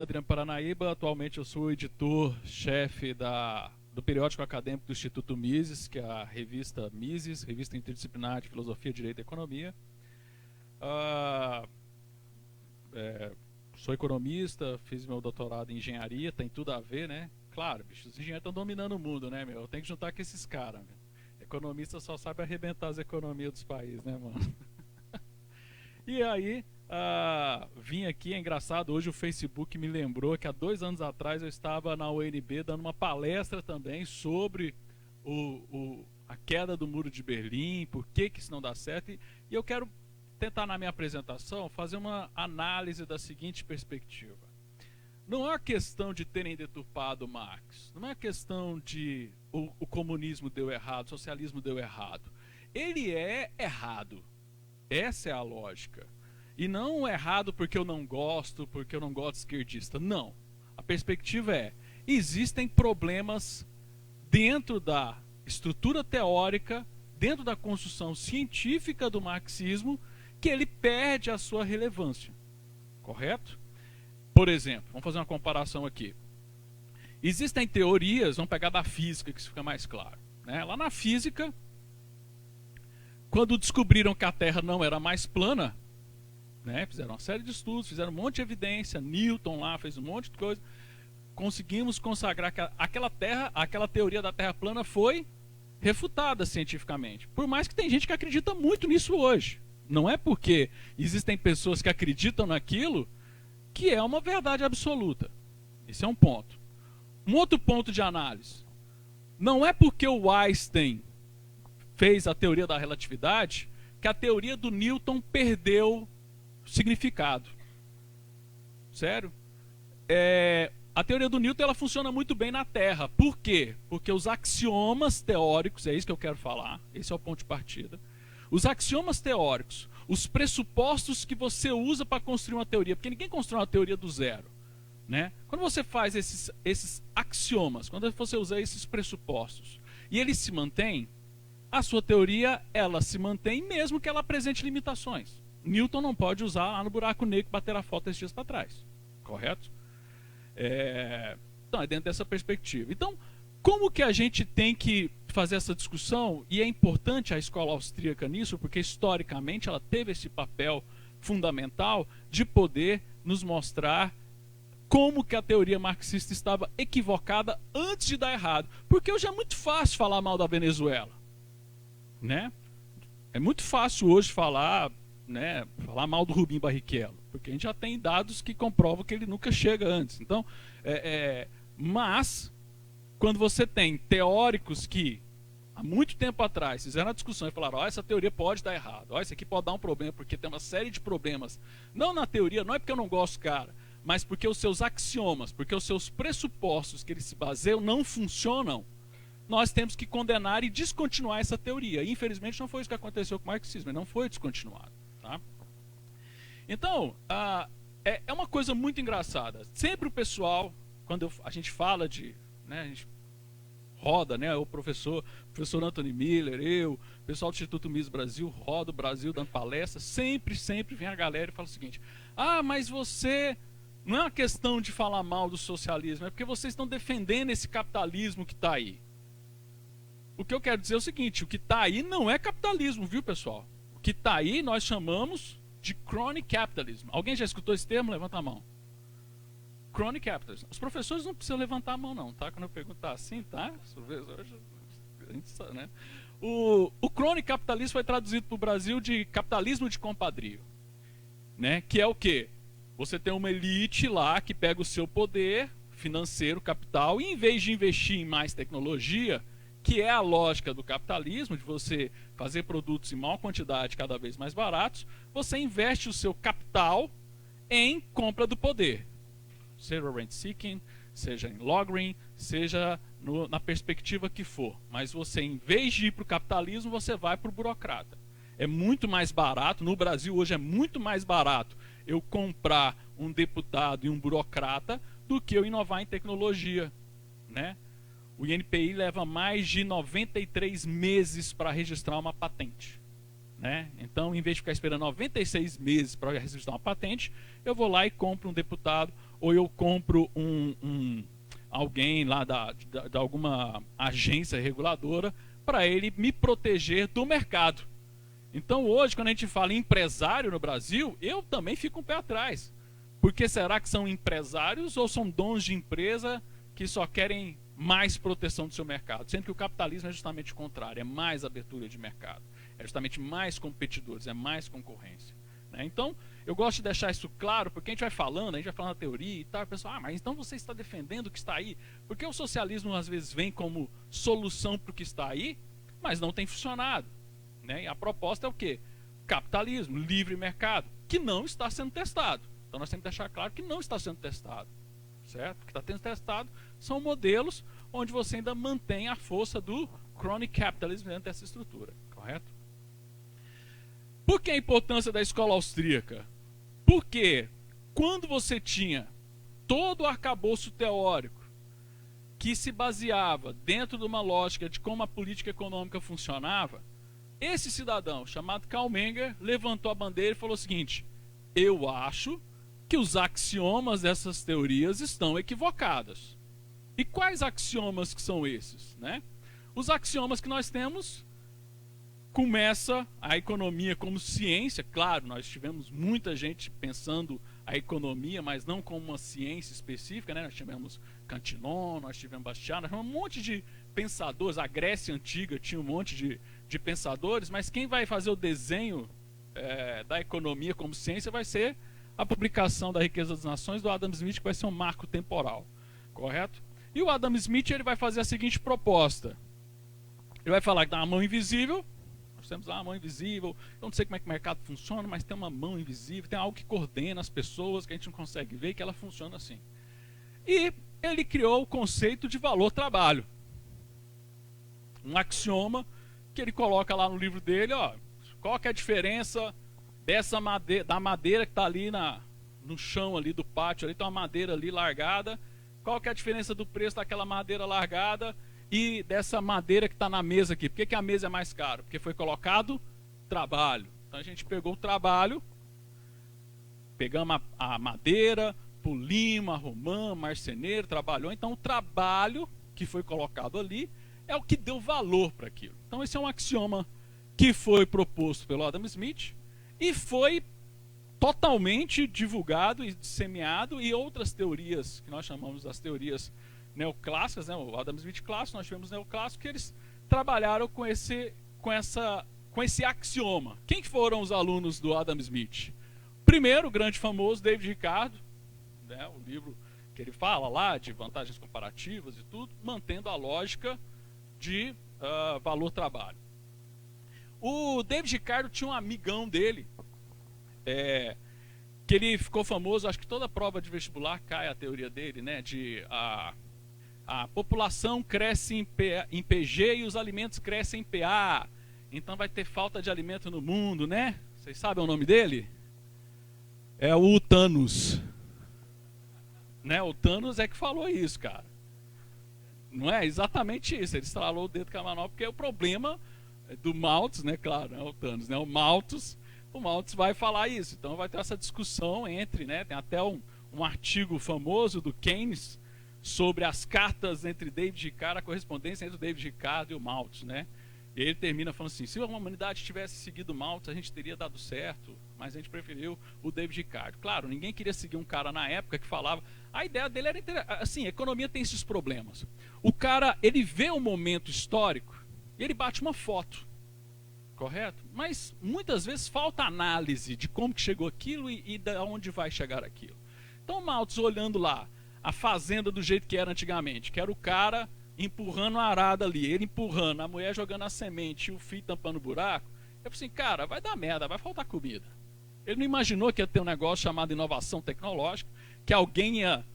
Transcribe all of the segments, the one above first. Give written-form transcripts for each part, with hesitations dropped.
Adriano Paranaíba, atualmente eu sou editor-chefe do periódico acadêmico do Instituto Mises, que é a revista Mises, Revista Interdisciplinar de Filosofia, Direito e Economia. Ah, é, Sou economista, fiz meu doutorado em engenharia, tem tudo a ver, né? Claro, bicho, os engenheiros estão dominando o mundo, né, meu? Eu tenho que juntar com esses caras, meu. Economista só sabe arrebentar as economias dos países, né, mano? E aí, vim aqui, é engraçado, hoje o Facebook me lembrou que há 2 anos atrás eu estava na UNB dando uma palestra também sobre a queda do Muro de Berlim, por que isso não dá certo. E eu quero tentar, na minha apresentação, fazer uma análise da seguinte perspectiva. Não é uma questão de terem deturpado Marx, não é uma questão de o comunismo deu errado, o socialismo deu errado. Ele é errado. Essa é a lógica. E não errado porque eu não gosto de esquerdista. Não. A perspectiva é: existem problemas dentro da estrutura teórica, dentro da construção científica do marxismo, que ele perde a sua relevância. Correto? Por exemplo, vamos fazer uma comparação aqui. Existem teorias, vamos pegar da física, que isso fica mais claro, né? Lá na física, quando descobriram que a Terra não era mais plana, né, fizeram uma série de estudos, fizeram um monte de evidência, Newton lá fez um monte de coisa, conseguimos consagrar que aquela teoria da Terra plana foi refutada cientificamente. Por mais que tem gente que acredita muito nisso hoje. Não é porque existem pessoas que acreditam naquilo que é uma verdade absoluta. Esse é um ponto. Um outro ponto de análise. Não é porque o Einstein fez a teoria da relatividade que a teoria do Newton perdeu significado. Sério? A teoria do Newton ela funciona muito bem na Terra. Por quê? Porque os axiomas teóricos, é isso que eu quero falar, esse é o ponto de partida. Os axiomas teóricos, os pressupostos que você usa para construir uma teoria, porque ninguém constrói uma teoria do zero, né? Quando você faz esses axiomas, quando você usa esses pressupostos e eles se mantêm, a sua teoria ela se mantém mesmo que ela apresente limitações. Newton não pode usar lá no buraco negro que bater a foto esses dias para trás. Correto? Então, é dentro dessa perspectiva. Então, como que a gente tem que fazer essa discussão? E é importante a escola austríaca nisso, porque historicamente ela teve esse papel fundamental de poder nos mostrar como que a teoria marxista estava equivocada antes de dar errado. Porque hoje é muito fácil falar mal da Venezuela, né? É muito fácil hoje falar mal do Rubim Barrichello, porque a gente já tem dados que comprovam que ele nunca chega antes. Então, mas quando você tem teóricos que há muito tempo atrás fizeram a discussão e falaram: essa teoria pode dar errado, isso aqui pode dar um problema, porque tem uma série de problemas, não na teoria, não é porque eu não gosto, cara, mas porque os seus axiomas, porque os seus pressupostos que eles se baseiam não funcionam. Nós temos que condenar e descontinuar essa teoria. E, infelizmente, não foi isso que aconteceu com o marxismo, ele não foi descontinuado. Tá? Então, é uma coisa muito engraçada. Sempre o pessoal, quando a gente fala de... Né, a gente roda, né, o professor Anthony Miller, o pessoal do Instituto Mises Brasil, roda o Brasil dando palestra, sempre vem a galera e fala o seguinte: mas você... Não é uma questão de falar mal do socialismo, é porque vocês estão defendendo esse capitalismo que está aí. O que eu quero dizer é o seguinte: o que está aí não é capitalismo, viu, pessoal? O que está aí nós chamamos de crony capitalism. Alguém já escutou esse termo? Levanta a mão. Crony capitalism. Os professores não precisam levantar a mão, não, tá? Quando eu pergunto assim, tá? Hoje, a gente sabe, né? O crony capitalismo foi traduzido para o Brasil de capitalismo de compadrio, né? Que é o quê? Você tem uma elite lá que pega o seu poder financeiro, capital, e em vez de investir em mais tecnologia, que é a lógica do capitalismo, de você fazer produtos em maior quantidade, cada vez mais baratos, você investe o seu capital em compra do poder. Seja rent-seeking, seja em logring, seja na perspectiva que for. Mas você, em vez de ir para o capitalismo, você vai para o burocrata. É muito mais barato, no Brasil hoje é muito mais barato eu comprar um deputado e um burocrata do que eu inovar em tecnologia, né? O INPI leva mais de 93 meses para registrar uma patente, né? Então, em vez de ficar esperando 96 meses para registrar uma patente, eu vou lá e compro um deputado ou eu compro alguém lá de alguma agência reguladora para ele me proteger do mercado. Então hoje, quando a gente fala em empresário no Brasil, eu também fico um pé atrás. Porque será que são empresários ou são donos de empresa que só querem mais proteção do seu mercado? Sendo que o capitalismo é justamente o contrário, é mais abertura de mercado, é justamente mais competidores, é mais concorrência. Né? Então, eu gosto de deixar isso claro, porque a gente vai falando na teoria e tal, e o pessoal, mas então você está defendendo o que está aí? Porque o socialismo às vezes vem como solução para o que está aí, mas não tem funcionado. Né? E a proposta é o quê? Capitalismo, livre mercado, que não está sendo testado. Então nós temos que deixar claro que não está sendo testado. Certo? O que está sendo testado são modelos onde você ainda mantém a força do crony capitalism dentro dessa estrutura. Correto? Por que a importância da escola austríaca? Porque quando você tinha todo o arcabouço teórico que se baseava dentro de uma lógica de como a política econômica funcionava, esse cidadão, chamado Karl Menger, levantou a bandeira e falou o seguinte: eu acho que os axiomas dessas teorias estão equivocados. E quais axiomas que são esses? Né? Os axiomas que nós temos, começa a economia como ciência. Claro, nós tivemos muita gente pensando a economia, mas não como uma ciência específica. Né? Nós tivemos Cantilon, nós tivemos Bastiat, nós tivemos um monte de pensadores. A Grécia Antiga tinha um monte de pensadores, mas quem vai fazer o desenho da economia como ciência vai ser a publicação da Riqueza das Nações do Adam Smith, que vai ser um marco temporal, correto? E o Adam Smith ele vai fazer a seguinte proposta: ele vai falar que dá uma mão invisível. Nós temos lá uma mão invisível, eu não sei como é que o mercado funciona, mas tem uma mão invisível, tem algo que coordena as pessoas, que a gente não consegue ver, que ela funciona assim. E ele criou o conceito de valor-trabalho, um axioma que ele coloca lá no livro dele. Ó, qual que é a diferença dessa madeira, da madeira que está ali no chão ali do pátio, ali tem uma madeira ali largada, qual que é a diferença do preço daquela madeira largada e dessa madeira que está na mesa aqui? Por que a mesa é mais cara? Porque foi colocado trabalho. Então a gente pegou o trabalho, pegamos a madeira, polimos, arrumamos, marceneiro, trabalhou. Então o trabalho que foi colocado ali é o que deu valor para aquilo. Então esse é um axioma que foi proposto pelo Adam Smith e foi totalmente divulgado e disseminado, e outras teorias, que nós chamamos das teorias neoclássicas, né? O Adam Smith clássico, nós tivemos neoclássico, que eles trabalharam com esse axioma. Quem foram os alunos do Adam Smith? Primeiro, o grande famoso David Ricardo, né? O livro que ele fala lá de vantagens comparativas e tudo, mantendo a lógica de valor-trabalho. O David Ricardo tinha um amigão dele, que ele ficou famoso, acho que toda prova de vestibular cai a teoria dele, né? De a população cresce em PG e os alimentos crescem em PA. Então vai ter falta de alimento no mundo, né? Vocês sabem o nome dele? É o Thanos. Né? O Thanos é que falou isso, cara. Não é exatamente isso. Ele estralou o dedo com a manopla, porque é o problema do Malthus, né? Claro, não é o Thanos, né? O Malthus vai falar isso. Então vai ter essa discussão entre, né? Tem até um artigo famoso do Keynes sobre as cartas entre David Ricardo, a correspondência entre o David Ricardo e o Malthus, né? E ele termina falando assim: se a humanidade tivesse seguido o Malthus, a gente teria dado certo, mas a gente preferiu o David Ricardo. Claro, ninguém queria seguir um cara na época que falava. A ideia dele era assim: a economia tem esses problemas. O cara, ele vê um momento histórico e ele bate uma foto, correto? Mas muitas vezes falta análise de como que chegou aquilo e de onde vai chegar aquilo. Então o Malthus, olhando lá a fazenda do jeito que era antigamente, que era o cara empurrando a arada ali, ele empurrando, a mulher jogando a semente e o filho tampando o buraco. Eu falei assim: cara, vai dar merda, vai faltar comida. Ele não imaginou que ia ter um negócio chamado inovação tecnológica, que alguém ia,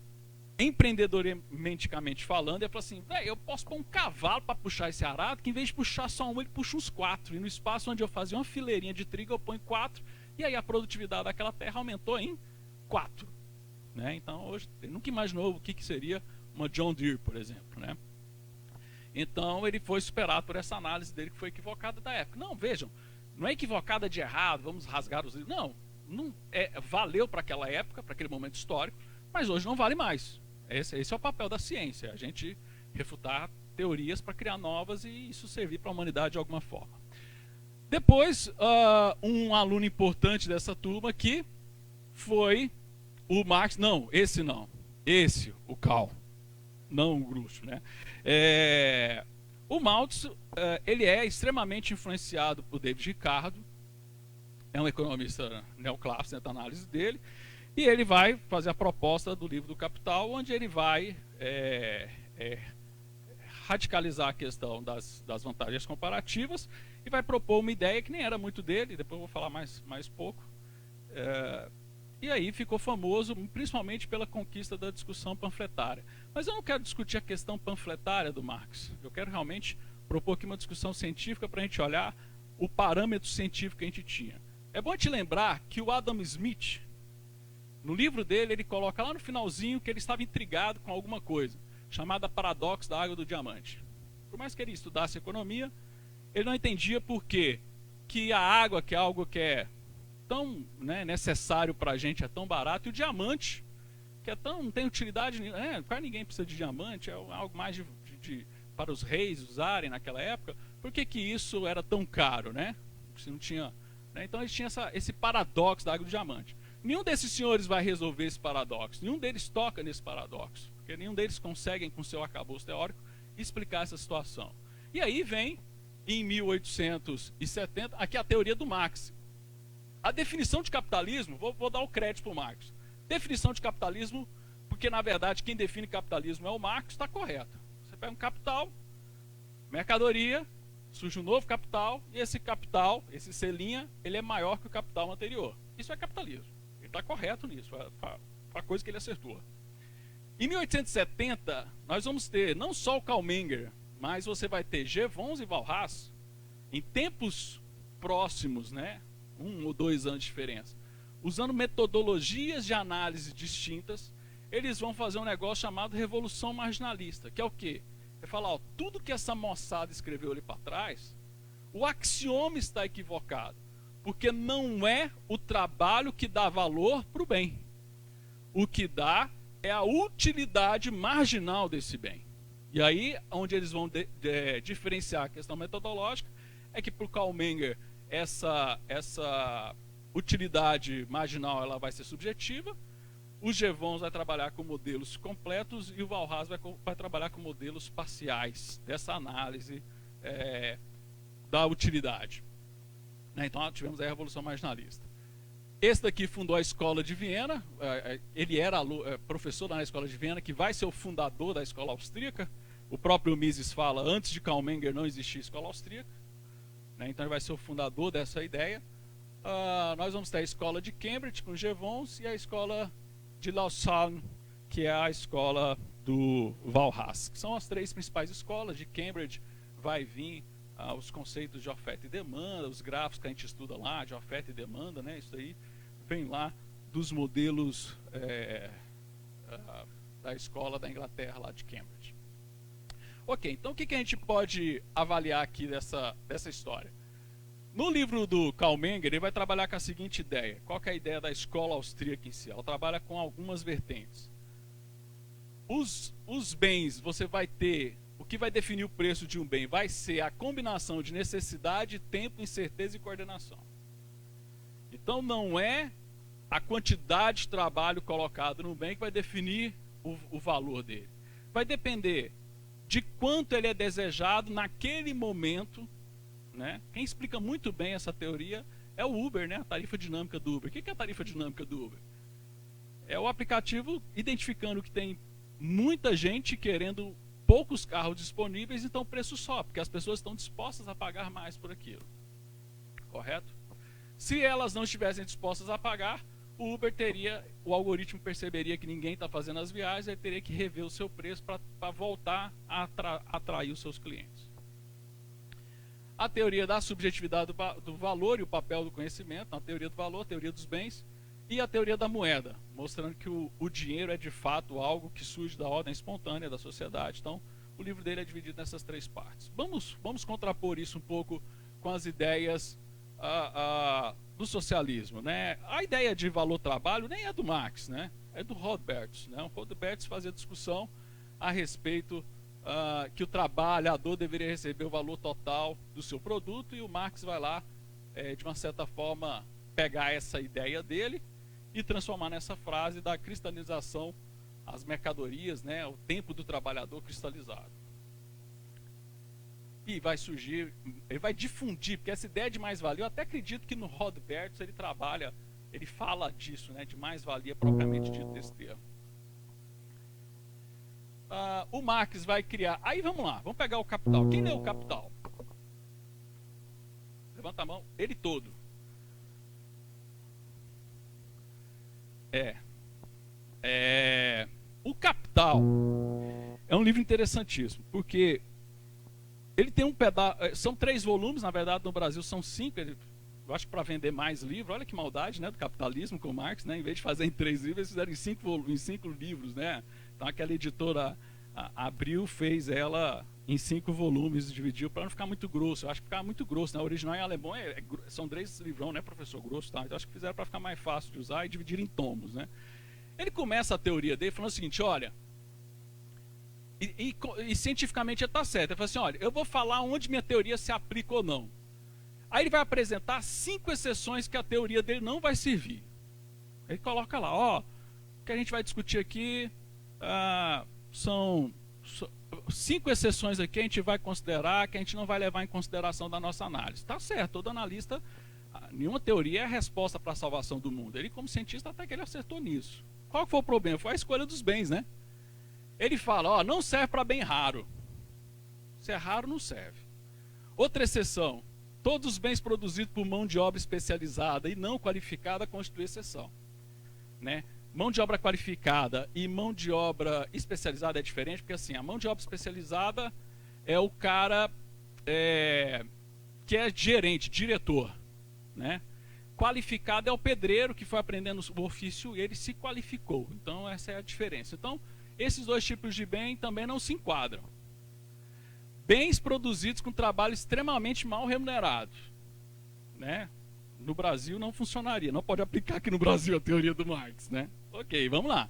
empreendedoricamente falando, ia falar assim: velho, eu posso pôr um cavalo para puxar esse arado, que em vez de puxar só um, ele puxa uns 4. E no espaço onde eu fazia uma fileirinha de trigo, eu ponho 4. E aí a produtividade daquela terra aumentou em 4. Né? Então, hoje, ele nunca imaginou o que seria uma John Deere, por exemplo. Né? Então, ele foi superado por essa análise dele, que foi equivocada da época. Não, vejam, não é equivocada de errado, vamos rasgar os livros. Não valeu para aquela época, para aquele momento histórico, Mas hoje não vale mais. Esse é o papel da ciência, a gente refutar teorias para criar novas e isso servir para a humanidade de alguma forma. Depois, um aluno importante dessa turma aqui foi o Marx. Não, esse, o Karl, não o Groucho, né? O Malthus, ele é extremamente influenciado por David Ricardo, é um economista neoclássico na análise dele, e ele vai fazer a proposta do livro do Capital, onde ele vai radicalizar a questão das vantagens comparativas e vai propor uma ideia que nem era muito dele, depois eu vou falar mais pouco. E aí ficou famoso, principalmente pela conquista da discussão panfletária. Mas eu não quero discutir a questão panfletária do Marx. Eu quero realmente propor aqui uma discussão científica para a gente olhar o parâmetro científico que a gente tinha. É bom te lembrar que o Adam Smith, no livro dele, ele coloca lá no finalzinho que ele estava intrigado com alguma coisa, chamada paradoxo da água do diamante. Por mais que ele estudasse economia, ele não entendia por que a água, que é algo que é tão necessário para a gente, é tão barato, e o diamante, que é tão, não tem utilidade, quase ninguém precisa de diamante, é algo mais para os reis usarem naquela época, por que isso era tão caro, né? Se não tinha, né? Então eles tinham esse paradoxo da água do diamante. Nenhum desses senhores vai resolver esse paradoxo, nenhum deles toca nesse paradoxo, porque nenhum deles conseguem, com seu arcabouço teórico, explicar essa situação. E aí vem, em 1870, aqui a teoria do Marx. A definição de capitalismo, vou dar o crédito para o Marx. Definição de capitalismo, porque na verdade quem define capitalismo é o Marx, está correto. Você pega um capital, mercadoria, surge um novo capital, e esse capital, esse selinha, ele é maior que o capital anterior. Isso é capitalismo. Ele está correto nisso, foi a coisa que ele acertou. Em 1870, nós vamos ter não só o Karl Menger, mas você vai ter Jevons e Walras, em tempos próximos, né? 1 ou 2 anos de diferença, usando metodologias de análise distintas, eles vão fazer um negócio chamado revolução marginalista, que é o quê? É falar, tudo que essa moçada escreveu ali para trás, o axioma está equivocado, porque não é o trabalho que dá valor para o bem. O que dá é a utilidade marginal desse bem. E aí, onde eles vão diferenciar a questão metodológica, é que para o Karl Menger, essa utilidade marginal ela vai ser subjetiva, o Jevons vai trabalhar com modelos completos e o Walras vai trabalhar com modelos parciais dessa análise da utilidade. Então tivemos a Revolução Marginalista. Esse daqui fundou a Escola de Viena, ele era professor na Escola de Viena, que vai ser o fundador da Escola Austríaca. O próprio Mises fala, antes de Karl Menger não existia Escola Austríaca. Então ele vai ser o fundador dessa ideia. Nós vamos ter a Escola de Cambridge com Jevons e a Escola de Lausanne, que é a escola do Walras, que são as 3 principais escolas. De Cambridge vai vir os conceitos de oferta e demanda, os gráficos que a gente estuda lá, de oferta e demanda, né? Isso aí vem lá dos modelos da escola da Inglaterra, lá de Cambridge. Ok, então o que a gente pode avaliar aqui dessa história? No livro do Karl Menger, ele vai trabalhar com a seguinte ideia. Qual que é a ideia da escola austríaca em si? Ela trabalha com algumas vertentes. Os bens, você vai ter... O que vai definir o preço de um bem vai ser a combinação de necessidade, tempo, incerteza e coordenação. Então não é a quantidade de trabalho colocado no bem que vai definir o valor dele. Vai depender de quanto ele é desejado naquele momento, né? Quem explica muito bem essa teoria é o Uber, né? A tarifa dinâmica do Uber. O que é a tarifa dinâmica do Uber? É o aplicativo identificando que tem muita gente querendo poucos carros disponíveis, então o preço sobe, porque as pessoas estão dispostas a pagar mais por aquilo. Correto? Se elas não estivessem dispostas a pagar, o Uber o algoritmo perceberia que ninguém está fazendo as viagens, ele teria que rever o seu preço para voltar a atrair os seus clientes. A teoria da subjetividade do valor e o papel do conhecimento, a teoria do valor, a teoria dos bens, e a teoria da moeda, mostrando que o dinheiro é de fato algo que surge da ordem espontânea da sociedade. Então, o livro dele é dividido nessas 3 partes. Vamos contrapor isso um pouco com as ideias do socialismo, né? A ideia de valor-trabalho nem é do Marx, né? É do Rothbard, né? O Rothbard fazia discussão a respeito que o trabalhador deveria receber o valor total do seu produto, e o Marx vai lá, de uma certa forma, pegar essa ideia dele e transformar nessa frase da cristalização às mercadorias, né? O tempo do trabalhador cristalizado. E vai surgir, ele vai difundir, porque essa ideia de mais-valia, eu até acredito que no Rothbard ele fala disso, né? De mais-valia propriamente dito desse termo. O Marx vai criar. Aí vamos lá, vamos pegar o Capital. Quem leu o Capital? Levanta a mão, ele todo. O Capital é um livro interessantíssimo, porque ele tem um pedaço. São 3 volumes, na verdade, no Brasil são 5. Eu acho que para vender mais livros, olha que maldade, né, do capitalismo com Marx, né? Em vez de fazer em 3 livros, eles fizeram em 5 livros, né? Então aquela editora Abril fez ela em 5 volumes, dividiu para não ficar muito grosso. Eu acho que ficava muito grosso, né? O original em alemão são 3 livrão, né, professor? Grosso, tá? Então acho que fizeram para ficar mais fácil de usar e dividir em tomos, né? Ele começa a teoria dele falando o seguinte: olha, e cientificamente ele está certo. Ele fala assim: olha, eu vou falar onde minha teoria se aplica ou não. Aí ele vai apresentar 5 exceções que a teoria dele não vai servir. Ele coloca lá, ó, o que a gente vai discutir aqui são 5 exceções aqui, a gente vai considerar, que a gente não vai levar em consideração da nossa análise. Está certo, todo analista, nenhuma teoria é a resposta para a salvação do mundo. Ele, como cientista, até que ele acertou nisso. Qual que foi o problema? Foi a escolha dos bens, né? Ele fala, ó, não serve para bem raro. Se é raro, não serve. Outra exceção: todos os bens produzidos por mão de obra especializada e não qualificada constituem exceção, né? Mão de obra qualificada e mão de obra especializada é diferente, porque assim, a mão de obra especializada é o cara que é gerente, diretor, né? Qualificado é o pedreiro que foi aprendendo o ofício e ele se qualificou. Então essa é a diferença. Então esses 2 tipos de bem também não se enquadram. Bens produzidos com trabalho extremamente mal remunerado, né? No Brasil não funcionaria, não pode aplicar aqui no Brasil a teoria do Marx, né? Ok, vamos lá.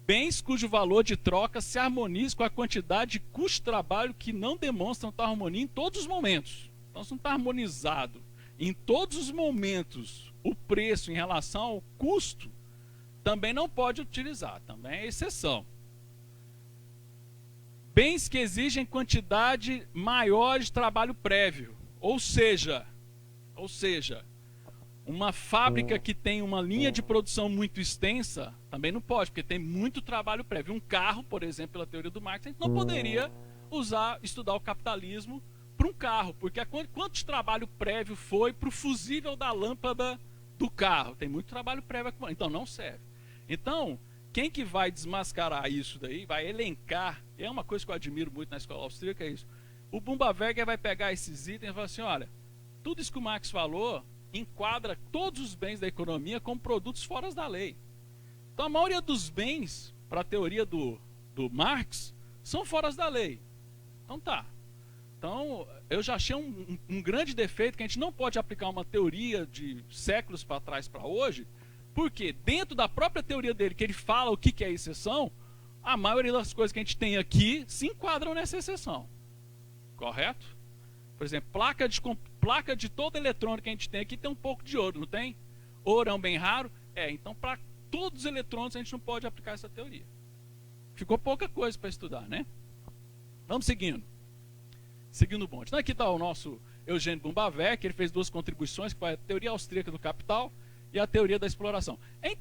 Bens cujo valor de troca se harmoniza com a quantidade de custo-trabalho que não demonstram tal harmonia em todos os momentos. Então, se não está harmonizado em todos os momentos o preço em relação ao custo, também não pode utilizar, também é exceção. Bens que exigem quantidade maior de trabalho prévio, ou seja, uma fábrica que tem uma linha de produção muito extensa também não pode, porque tem muito trabalho prévio. Um carro, por exemplo, pela teoria do Marx, a gente não poderia estudar o capitalismo para um carro, porque quanto de trabalho prévio foi para o fusível da lâmpada do carro? Tem muito trabalho prévio, então não serve. Então, quem que vai desmascarar isso daí, vai elencar, é uma coisa que eu admiro muito na escola austríaca, é isso. O Bumbaverger vai pegar esses itens e falar assim, olha, tudo isso que o Marx falou enquadra todos os bens da economia como produtos fora da lei. Então a maioria dos bens, para a teoria do Marx, são fora da lei. Então tá. Então eu já achei um grande defeito que a gente não pode aplicar uma teoria de séculos para trás para hoje, porque dentro da própria teoria dele, que ele fala o que é exceção, a maioria das coisas que a gente tem aqui se enquadram nessa exceção. Correto? Por exemplo, placa de toda eletrônica que a gente tem aqui tem um pouco de ouro, não tem? Ouro é um bem raro? Então para todos os eletrônicos a gente não pode aplicar essa teoria. Ficou pouca coisa para estudar, né? Vamos seguindo. Seguindo o bonde. Então aqui está o nosso Eugênio Bumbaverger, que ele fez 2 contribuições, que foi a teoria austríaca do capital e a teoria da exploração. É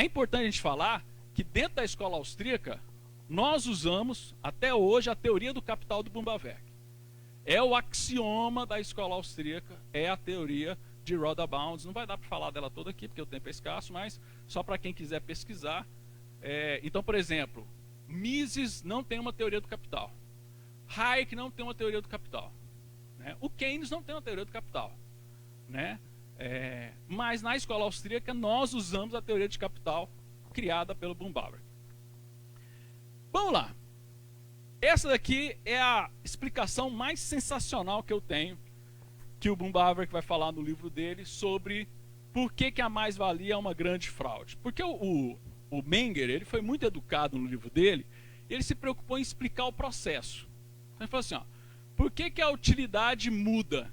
importante a gente falar que dentro da escola austríaca, nós usamos até hoje a teoria do capital do Bumbaverger. É o axioma da escola austríaca, é a teoria de Roda Bounds. Não vai dar para falar dela toda aqui, porque o tempo é escasso, mas só para quem quiser pesquisar. Então, por exemplo, Mises não tem uma teoria do capital. Hayek não tem uma teoria do capital. Né? O Keynes não tem uma teoria do capital. Né? Mas na escola austríaca nós usamos a teoria de capital criada pelo Bumbaverger. Vamos lá. Essa daqui é a explicação mais sensacional que eu tenho, que o Bumbarver vai falar no livro dele sobre por que a mais-valia é uma grande fraude. Porque o Menger, ele foi muito educado no livro dele, e ele se preocupou em explicar o processo. Então ele falou assim, ó, por que a utilidade muda?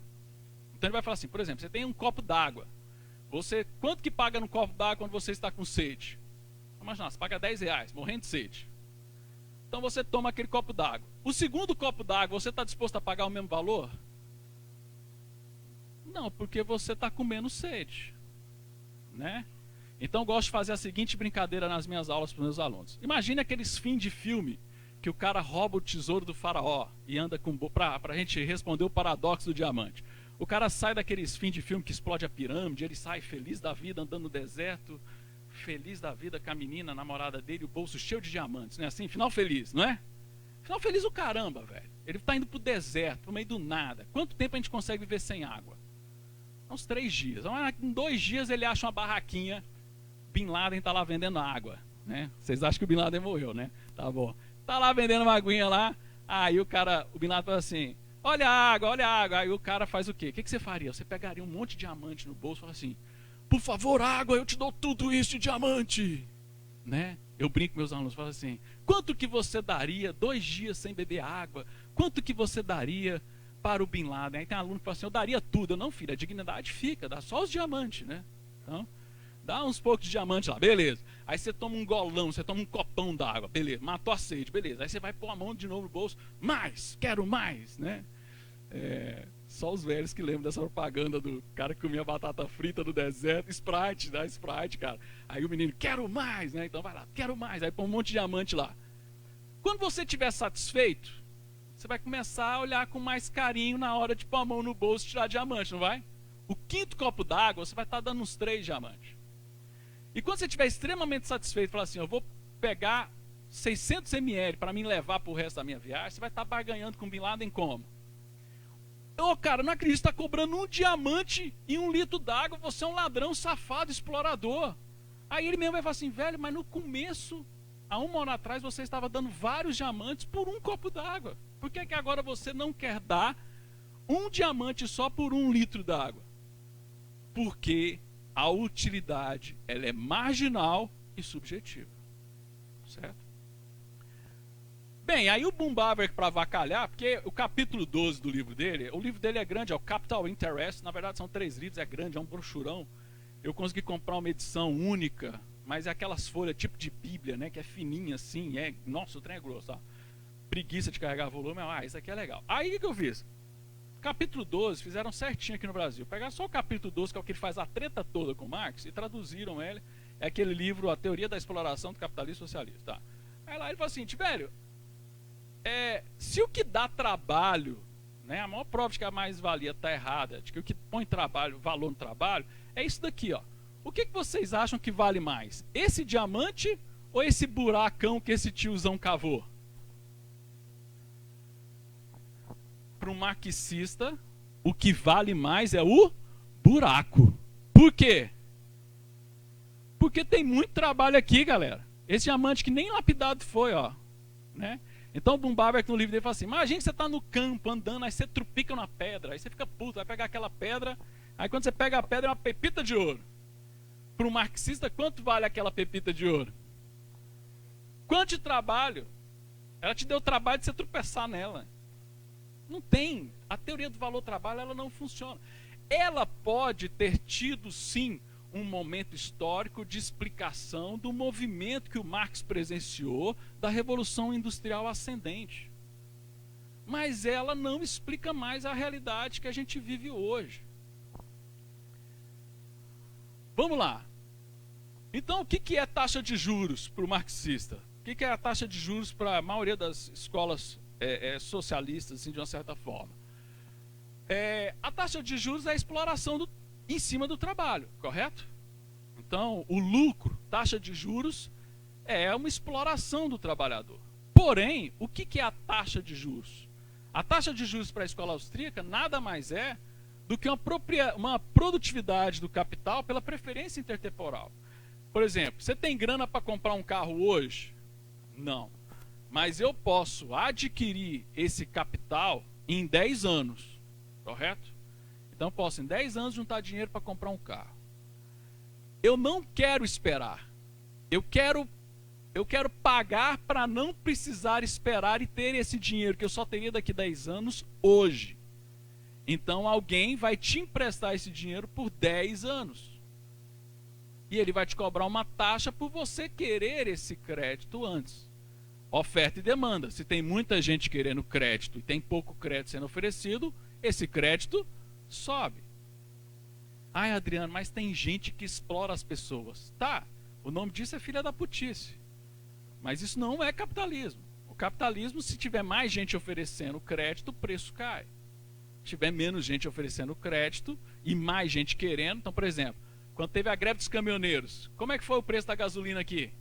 Então ele vai falar assim, por exemplo, você tem um copo d'água. Quanto que paga no copo d'água quando você está com sede? Imagina, você paga R$10, morrendo de sede. Então você toma aquele copo d'água. O segundo copo d'água, você está disposto a pagar o mesmo valor? Não, porque você está com menos sede, né? Então eu gosto de fazer a seguinte brincadeira nas minhas aulas para os meus alunos. Imagine aqueles fins de filme que o cara rouba o tesouro do faraó e anda para a gente responder o paradoxo do diamante. O cara sai daqueles fins de filme que explode a pirâmide, ele sai feliz da vida andando no deserto, feliz da vida com a menina, a namorada dele, o bolso cheio de diamantes, né? Assim, final feliz, não é? Final feliz o caramba, velho. Ele está indo pro deserto, pro meio do nada. Quanto tempo a gente consegue viver sem água? Uns 3 dias. Em 2 dias ele acha uma barraquinha, Bin Laden está lá vendendo água, né? Vocês acham que o Bin Laden morreu, né? Tá bom. Tá lá vendendo uma aguinha lá, aí o Bin Laden fala assim, olha a água, olha a água. Aí o cara faz o quê? O que você faria? Você pegaria um monte de diamante no bolso e fala assim, por favor, água, eu te dou tudo isso de diamante, né? Eu brinco com meus alunos, falo assim, quanto que você daria 2 dias sem beber água? Quanto que você daria para o Bin Laden? Aí tem um aluno que fala assim, eu daria tudo. Eu, não, filho, a dignidade fica, dá só os diamantes, né? Então, dá uns poucos de diamante lá, beleza. Aí você toma um golão, você toma um copão d'água, beleza, matou a sede, beleza. Aí você vai pôr a mão de novo no bolso, mais, quero mais, né? Só os velhos que lembram dessa propaganda do cara que comia batata frita no deserto, Sprite, né? Sprite, cara. Aí o menino, quero mais, né? Então vai lá, quero mais. Aí põe um monte de diamante lá. Quando você estiver satisfeito, você vai começar a olhar com mais carinho na hora de pôr a mão no bolso e tirar diamante, não vai? O 5º copo d'água, você vai estar dando uns 3 diamantes. E quando você estiver extremamente satisfeito, falar assim, eu vou pegar 600 ml para me levar para o resto da minha viagem, você vai estar barganhando com o Bin Laden como? Ô, cara, não acredito, está cobrando 1 diamante e 1 litro d'água, você é um ladrão, safado, explorador. Aí ele mesmo vai falar assim, velho, mas no começo, há 1 hora atrás, você estava dando vários diamantes por 1 copo d'água. Por que agora você não quer dar 1 diamante só por 1 litro d'água? Porque a utilidade, ela é marginal e subjetiva. Certo? Bem, aí o Bumbarver, para avacalhar, porque o capítulo 12 do livro dele, o livro dele é grande, é o Capital Interest, na verdade são 3 livros, é grande, é um brochurão. Eu consegui comprar uma edição única, mas é aquelas folhas tipo de Bíblia, né, que é fininha assim, nossa, o trem é grosso, ó. Preguiça de carregar volume, isso aqui é legal. Aí o que eu fiz? Capítulo 12 fizeram certinho aqui no Brasil. Pegaram só o capítulo 12, que é o que ele faz a treta toda com Marx, e traduziram ele. É aquele livro, A Teoria da Exploração do Capitalismo Socialista. Tá? Aí lá ele fala assim, velho, se o que dá trabalho, né, a maior prova de que a mais-valia está errada, de que o que põe valor no trabalho, é isso daqui, ó. O que vocês acham que vale mais? Esse diamante ou esse buracão que esse tiozão cavou? Para um marxista, o que vale mais é o buraco. Por quê? Porque tem muito trabalho aqui, galera. Esse diamante que nem lapidado foi, ó, né? Então o Bumbarver no livro dele fala assim, imagina que você está no campo andando, aí você trupica na pedra, aí você fica puto, vai pegar aquela pedra, aí quando você pega a pedra é uma pepita de ouro. Para um marxista, quanto vale aquela pepita de ouro? Quanto de trabalho? Ela te deu trabalho de você tropeçar nela. Não tem. A teoria do valor-trabalho, ela não funciona. Ela pode ter tido, sim, um momento histórico de explicação do movimento que o Marx presenciou da Revolução Industrial Ascendente. Mas ela não explica mais a realidade que a gente vive hoje. Vamos lá. Então, o que é taxa de juros para o marxista? O que é a taxa de juros para a maioria das escolas socialistas, assim, de uma certa forma? A taxa de juros é a exploração em cima do trabalho, correto? Então, o lucro, taxa de juros, é uma exploração do trabalhador. Porém, o que é a taxa de juros? A taxa de juros para a escola austríaca nada mais é do que uma produtividade do capital pela preferência intertemporal. Por exemplo, você tem grana para comprar um carro hoje? Não. Mas eu posso adquirir esse capital em 10 anos, correto? Então eu posso em 10 anos juntar dinheiro para comprar um carro. Eu não quero esperar. Eu quero pagar para não precisar esperar e ter esse dinheiro que eu só teria daqui a 10 anos hoje. Então alguém vai te emprestar esse dinheiro por 10 anos. E ele vai te cobrar uma taxa por você querer esse crédito antes. Oferta e demanda. Se tem muita gente querendo crédito e tem pouco crédito sendo oferecido, esse crédito sobe. Ai, Adriano, mas tem gente que explora as pessoas. Tá, o nome disso é filha da putice. Mas isso não é capitalismo. O capitalismo, se tiver mais gente oferecendo crédito, o preço cai. Se tiver menos gente oferecendo crédito e mais gente querendo. Então, por exemplo, quando teve a greve dos caminhoneiros, como é que foi o preço da gasolina aqui?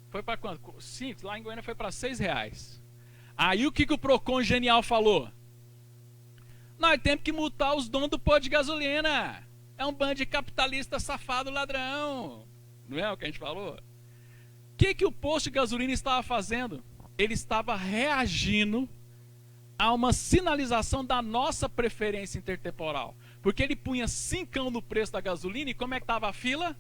Foi para quanto? Sim, lá em Goiânia foi para R$6. Aí o que o Procon genial falou? Nós temos que multar os donos do posto de gasolina. É um bando de capitalista safado ladrão. Não é o que a gente falou? O que o posto de gasolina estava fazendo? Ele estava reagindo a uma sinalização da nossa preferência intertemporal. Porque ele punha 5 no preço da gasolina e como é que estava a fila?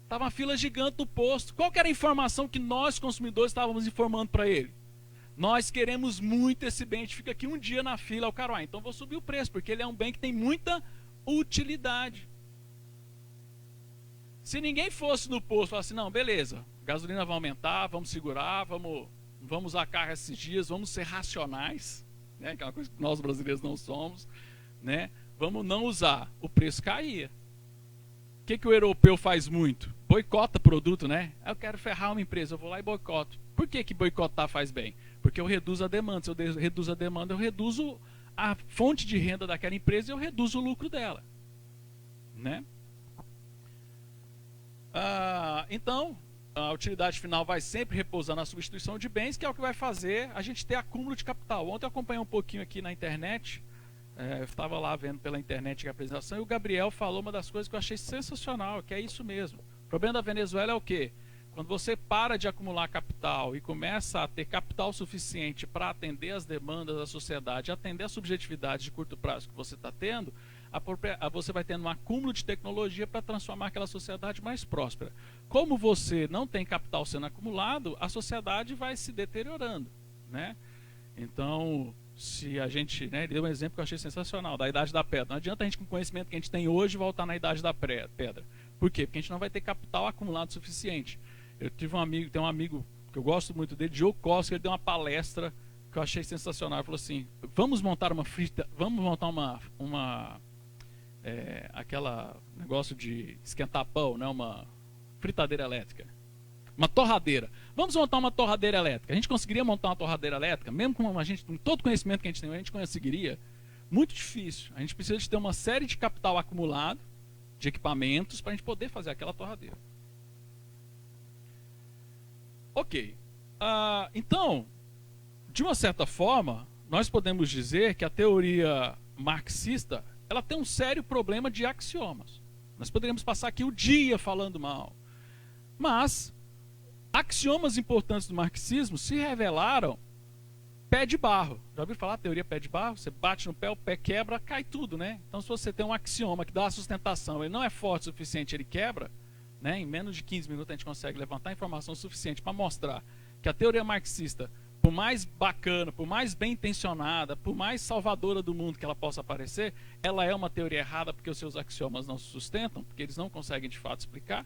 Estava uma fila gigante do posto. Qual que era a informação que nós, consumidores, estávamos informando para ele? Nós queremos muito esse bem, a gente fica aqui um dia na fila, o cara, então vou subir o preço, porque ele é um bem que tem muita utilidade. Se ninguém fosse no posto e falasse, não, beleza, a gasolina vai aumentar, vamos segurar, vamos usar carro esses dias, vamos ser racionais, né, que é uma coisa que nós brasileiros não somos, né, vamos não usar, o preço caía. O que o europeu faz muito? Boicota produto, né? Eu quero ferrar uma empresa, eu vou lá e boicoto. Por que boicotar faz bem? Porque eu reduzo a demanda. Se eu reduzo a demanda, eu reduzo a fonte de renda daquela empresa e eu reduzo o lucro dela. Né? Então, a utilidade final vai sempre repousar na substituição de bens, que é o que vai fazer a gente ter acúmulo de capital. Ontem eu acompanhei um pouquinho aqui na internet, eu estava lá vendo pela internet a apresentação, e o Gabriel falou uma das coisas que eu achei sensacional, que é isso mesmo. O problema da Venezuela é o quê? Quando você para de acumular capital e começa a ter capital suficiente para atender as demandas da sociedade, atender a subjetividade de curto prazo que você está tendo, você vai tendo um acúmulo de tecnologia para transformar aquela sociedade mais próspera. Como você não tem capital sendo acumulado, a sociedade vai se deteriorando, né? Então, se a gente, né, ele deu um exemplo que eu achei sensacional, da Idade da Pedra. Não adianta a gente, com o conhecimento que a gente tem hoje, voltar na Idade da Pedra. Por quê? Porque a gente não vai ter capital acumulado suficiente. Eu tive tem um amigo que eu gosto muito dele, Joe Costa, ele deu uma palestra que eu achei sensacional. Ele falou assim: vamos montar aquela negócio de esquentar pão, né? Uma fritadeira elétrica. Uma torradeira. Vamos montar uma torradeira elétrica. A gente conseguiria montar uma torradeira elétrica? Mesmo com todo o conhecimento que a gente tem, a gente conseguiria? Muito difícil. A gente precisa de ter uma série de capital acumulado, de equipamentos, para a gente poder fazer aquela torradeira. Ok. Então, de uma certa forma, nós podemos dizer que a teoria marxista, ela tem um sério problema de axiomas. Nós poderíamos passar aqui o dia falando mal. Mas axiomas importantes do marxismo se revelaram pé de barro. Já ouviu falar da teoria pé de barro? Você bate no pé, o pé quebra, cai tudo, né? Então, se você tem um axioma que dá a sustentação, ele não é forte o suficiente, ele quebra, né? Em menos de 15 minutos a gente consegue levantar informação suficiente para mostrar que a teoria marxista, por mais bacana, por mais bem intencionada, por mais salvadora do mundo que ela possa parecer, ela é uma teoria errada porque os seus axiomas não se sustentam, porque eles não conseguem de fato explicar.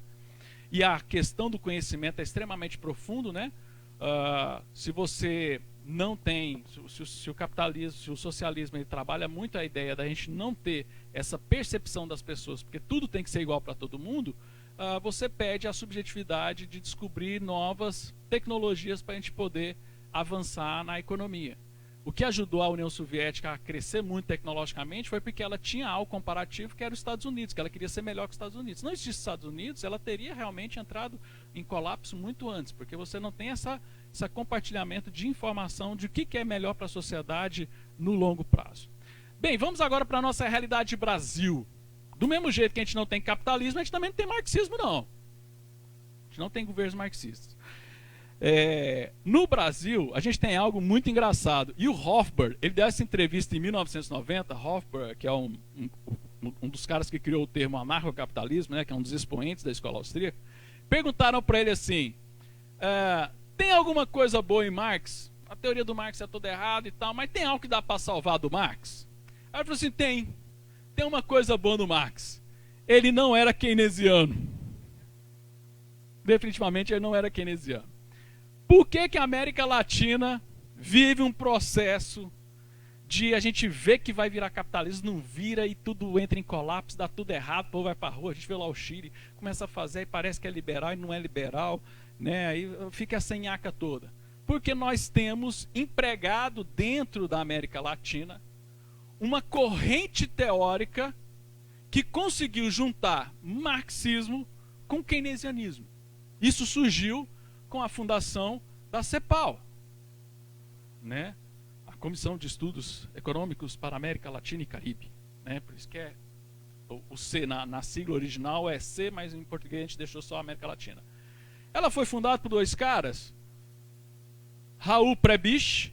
E a questão do conhecimento é extremamente profundo, né? Se você não tem, se o capitalismo, se o socialismo, ele trabalha muito a ideia da gente não ter essa percepção das pessoas, porque tudo tem que ser igual para todo mundo, você perde a subjetividade de descobrir novas tecnologias para a gente poder avançar na economia. O que ajudou a União Soviética a crescer muito tecnologicamente foi porque ela tinha algo comparativo que era os Estados Unidos, que ela queria ser melhor que os Estados Unidos. Se não existisse os Estados Unidos, ela teria realmente entrado em colapso muito antes, porque você não tem esse compartilhamento de informação de o que é melhor para a sociedade no longo prazo. Bem, vamos agora para a nossa realidade de Brasil. Do mesmo jeito que a gente não tem capitalismo, a gente também não tem marxismo, não. A gente não tem governos marxistas. No Brasil, a gente tem algo muito engraçado. E o Hofbauer, ele deu essa entrevista em 1990. Hofbauer, que é um dos caras que criou o termo anarcocapitalismo, né, que é um dos expoentes da escola austríaca, perguntaram para ele assim, tem alguma coisa boa em Marx? A teoria do Marx é toda errada e tal, mas tem algo que dá para salvar do Marx? Aí ele falou assim, tem uma coisa boa no Marx. Ele não era keynesiano. Definitivamente ele não era keynesiano. Por que a América Latina vive um processo de a gente ver que vai virar capitalismo, não vira e tudo entra em colapso, dá tudo errado, o povo vai para a rua, a gente vê lá o Chile, começa a fazer e parece que é liberal e não é liberal, né? Aí fica essa nhaca toda. Porque nós temos empregado dentro da América Latina uma corrente teórica que conseguiu juntar marxismo com keynesianismo. Isso surgiu com a fundação da CEPAL, né? A Comissão de Estudos Econômicos para a América Latina e Caribe, né? Por isso que o C na sigla original é C, mas em português a gente deixou só a América Latina. Ela foi fundada por dois caras, Raul Prebisch,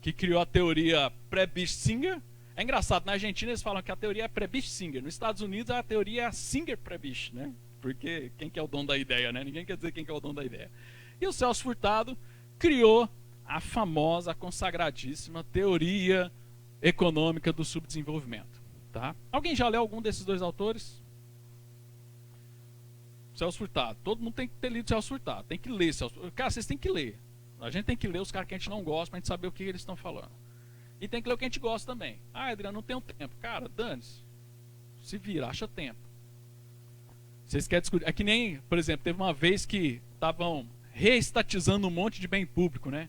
que criou a teoria Prebisch-Singer. É engraçado, na Argentina eles falam que a teoria é Prebisch-Singer, nos Estados Unidos a teoria é Singer-Prebisch, né? Porque quem que é o dono da ideia, né? Ninguém quer dizer quem que é o dono da ideia. E o Celso Furtado criou a famosa, consagradíssima teoria econômica do subdesenvolvimento. Tá? Alguém já leu algum desses dois autores? Celso Furtado. Todo mundo tem que ter lido Celso Furtado. Tem que ler Celso Furtado. Cara, vocês têm que ler. A gente tem que ler os caras que a gente não gosta pra gente saber o que eles estão falando. E tem que ler o que a gente gosta também. Ah, Adriano, não tenho tempo. Cara, dane-se. Se vira, acha tempo. Vocês querem discutir. É que nem, por exemplo, teve uma vez que estavam reestatizando um monte de bem público, né?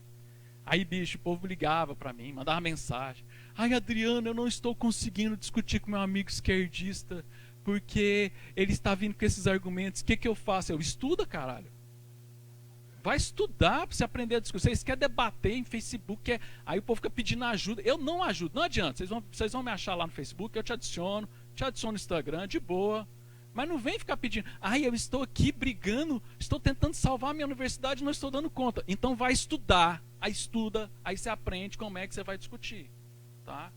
Aí, bicho, o povo ligava pra mim, mandava mensagem. Ai, Adriano, eu não estou conseguindo discutir com meu amigo esquerdista porque ele está vindo com esses argumentos. O que eu faço? Eu estuda, caralho. Vai estudar pra você aprender a discutir. Vocês querem debater em Facebook, aí o povo fica pedindo ajuda. Eu não ajudo, não adianta. Vocês vão me achar lá no Facebook, eu te adiciono no Instagram, de boa. Mas não vem ficar pedindo, ai, eu estou aqui brigando, estou tentando salvar a minha universidade e não estou dando conta. Então vai estudar, aí estuda, aí você aprende como é que você vai discutir. Tá?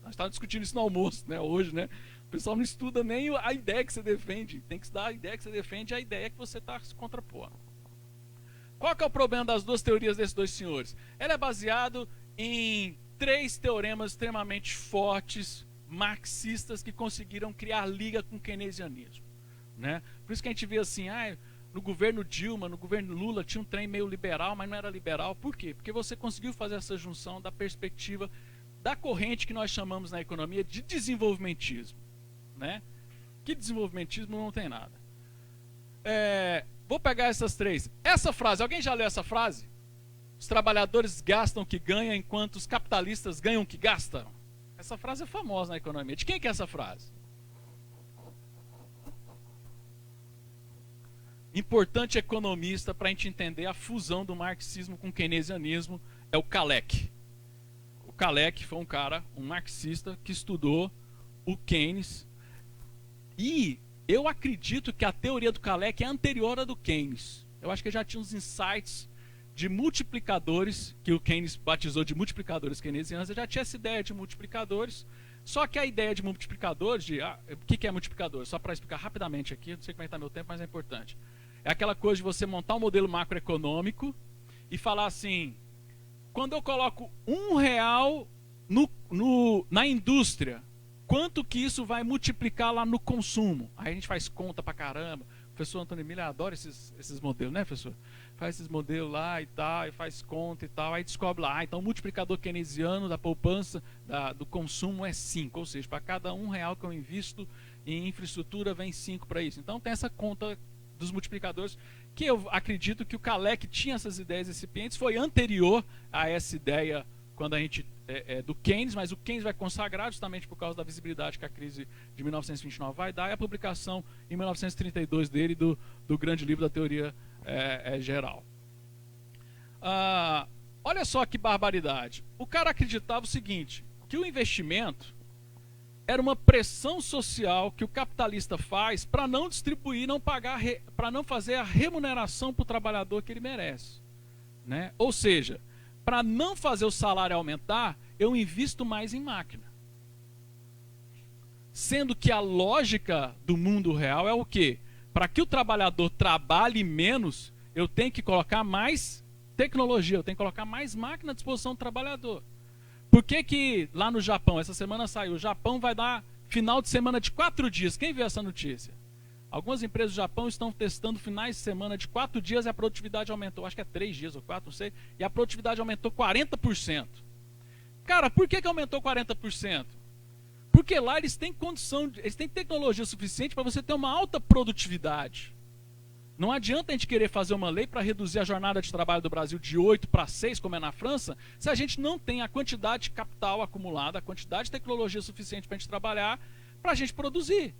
Nós estávamos discutindo isso no almoço, né, hoje, né? O pessoal não estuda nem a ideia que você defende. Tem que estudar a ideia que você defende e a ideia que você está se contrapondo. Qual que é o problema das duas teorias desses dois senhores? Ela é baseado em 3 teoremas extremamente fortes, marxistas, que conseguiram criar liga com o keynesianismo, né? Por isso que a gente vê assim, no governo Dilma, no governo Lula tinha um trem meio liberal, mas não era liberal. Por quê? Porque você conseguiu fazer essa junção da perspectiva da corrente que nós chamamos na economia de desenvolvimentismo, né? Que desenvolvimentismo não tem nada. Vou pegar essas 3. Essa frase, alguém já leu essa frase? Os trabalhadores gastam o que ganham enquanto os capitalistas ganham o que gastam. Essa frase é famosa na economia. De quem que é essa frase? Importante economista para a gente entender a fusão do marxismo com o keynesianismo é o Kalec. O Kalec foi um marxista que estudou o Keynes. E eu acredito que a teoria do Kalec é anterior à do Keynes. Eu acho que ele já tinha uns insights de multiplicadores, que o Keynes batizou de multiplicadores keynesianos. Eu já tinha essa ideia de multiplicadores, só que a ideia de multiplicadores, o que é multiplicador? Só para explicar rapidamente aqui, não sei como é que está meu tempo, mas é importante. É aquela coisa de você montar um modelo macroeconômico e falar assim, quando eu coloco R$1 na indústria, quanto que isso vai multiplicar lá no consumo? Aí a gente faz conta pra caramba. O professor Antônio Emílio adora esses modelos, né, professor? Faz esses modelos lá e tal, e faz conta e tal, aí descobre lá, então o multiplicador keynesiano da poupança do consumo é 5, ou seja, para cada R$1 que eu invisto em infraestrutura vem 5 para isso. Então tem essa conta dos multiplicadores, que eu acredito que o Kalec tinha essas ideias recipientes, foi anterior a essa ideia quando a gente do Keynes, mas o Keynes vai consagrar justamente por causa da visibilidade que a crise de 1929 vai dar, e a publicação em 1932 dele do grande livro da teoria geral. Olha só que barbaridade. O cara acreditava o seguinte, que o investimento era uma pressão social que o capitalista faz para não distribuir, não pagar, para não fazer a remuneração para o trabalhador que ele merece. né? Ou seja, para não fazer o salário aumentar, eu invisto mais em máquina. Sendo que a lógica do mundo real é o quê? Para que o trabalhador trabalhe menos, eu tenho que colocar mais tecnologia, eu tenho que colocar mais máquina à disposição do trabalhador. Por que que lá no Japão, essa semana saiu, o Japão vai dar final de semana de 4 dias? Quem viu essa notícia? Algumas empresas do Japão estão testando finais de semana de 4 dias e a produtividade aumentou, acho que é 3 dias ou 4, não sei, e a produtividade aumentou 40%. Cara, por que aumentou 40%? Porque lá eles têm condição, eles têm tecnologia suficiente para você ter uma alta produtividade. Não adianta a gente querer fazer uma lei para reduzir a jornada de trabalho do Brasil de 8 para 6, como é na França, se a gente não tem a quantidade de capital acumulada, a quantidade de tecnologia suficiente para a gente trabalhar, para a gente produzir.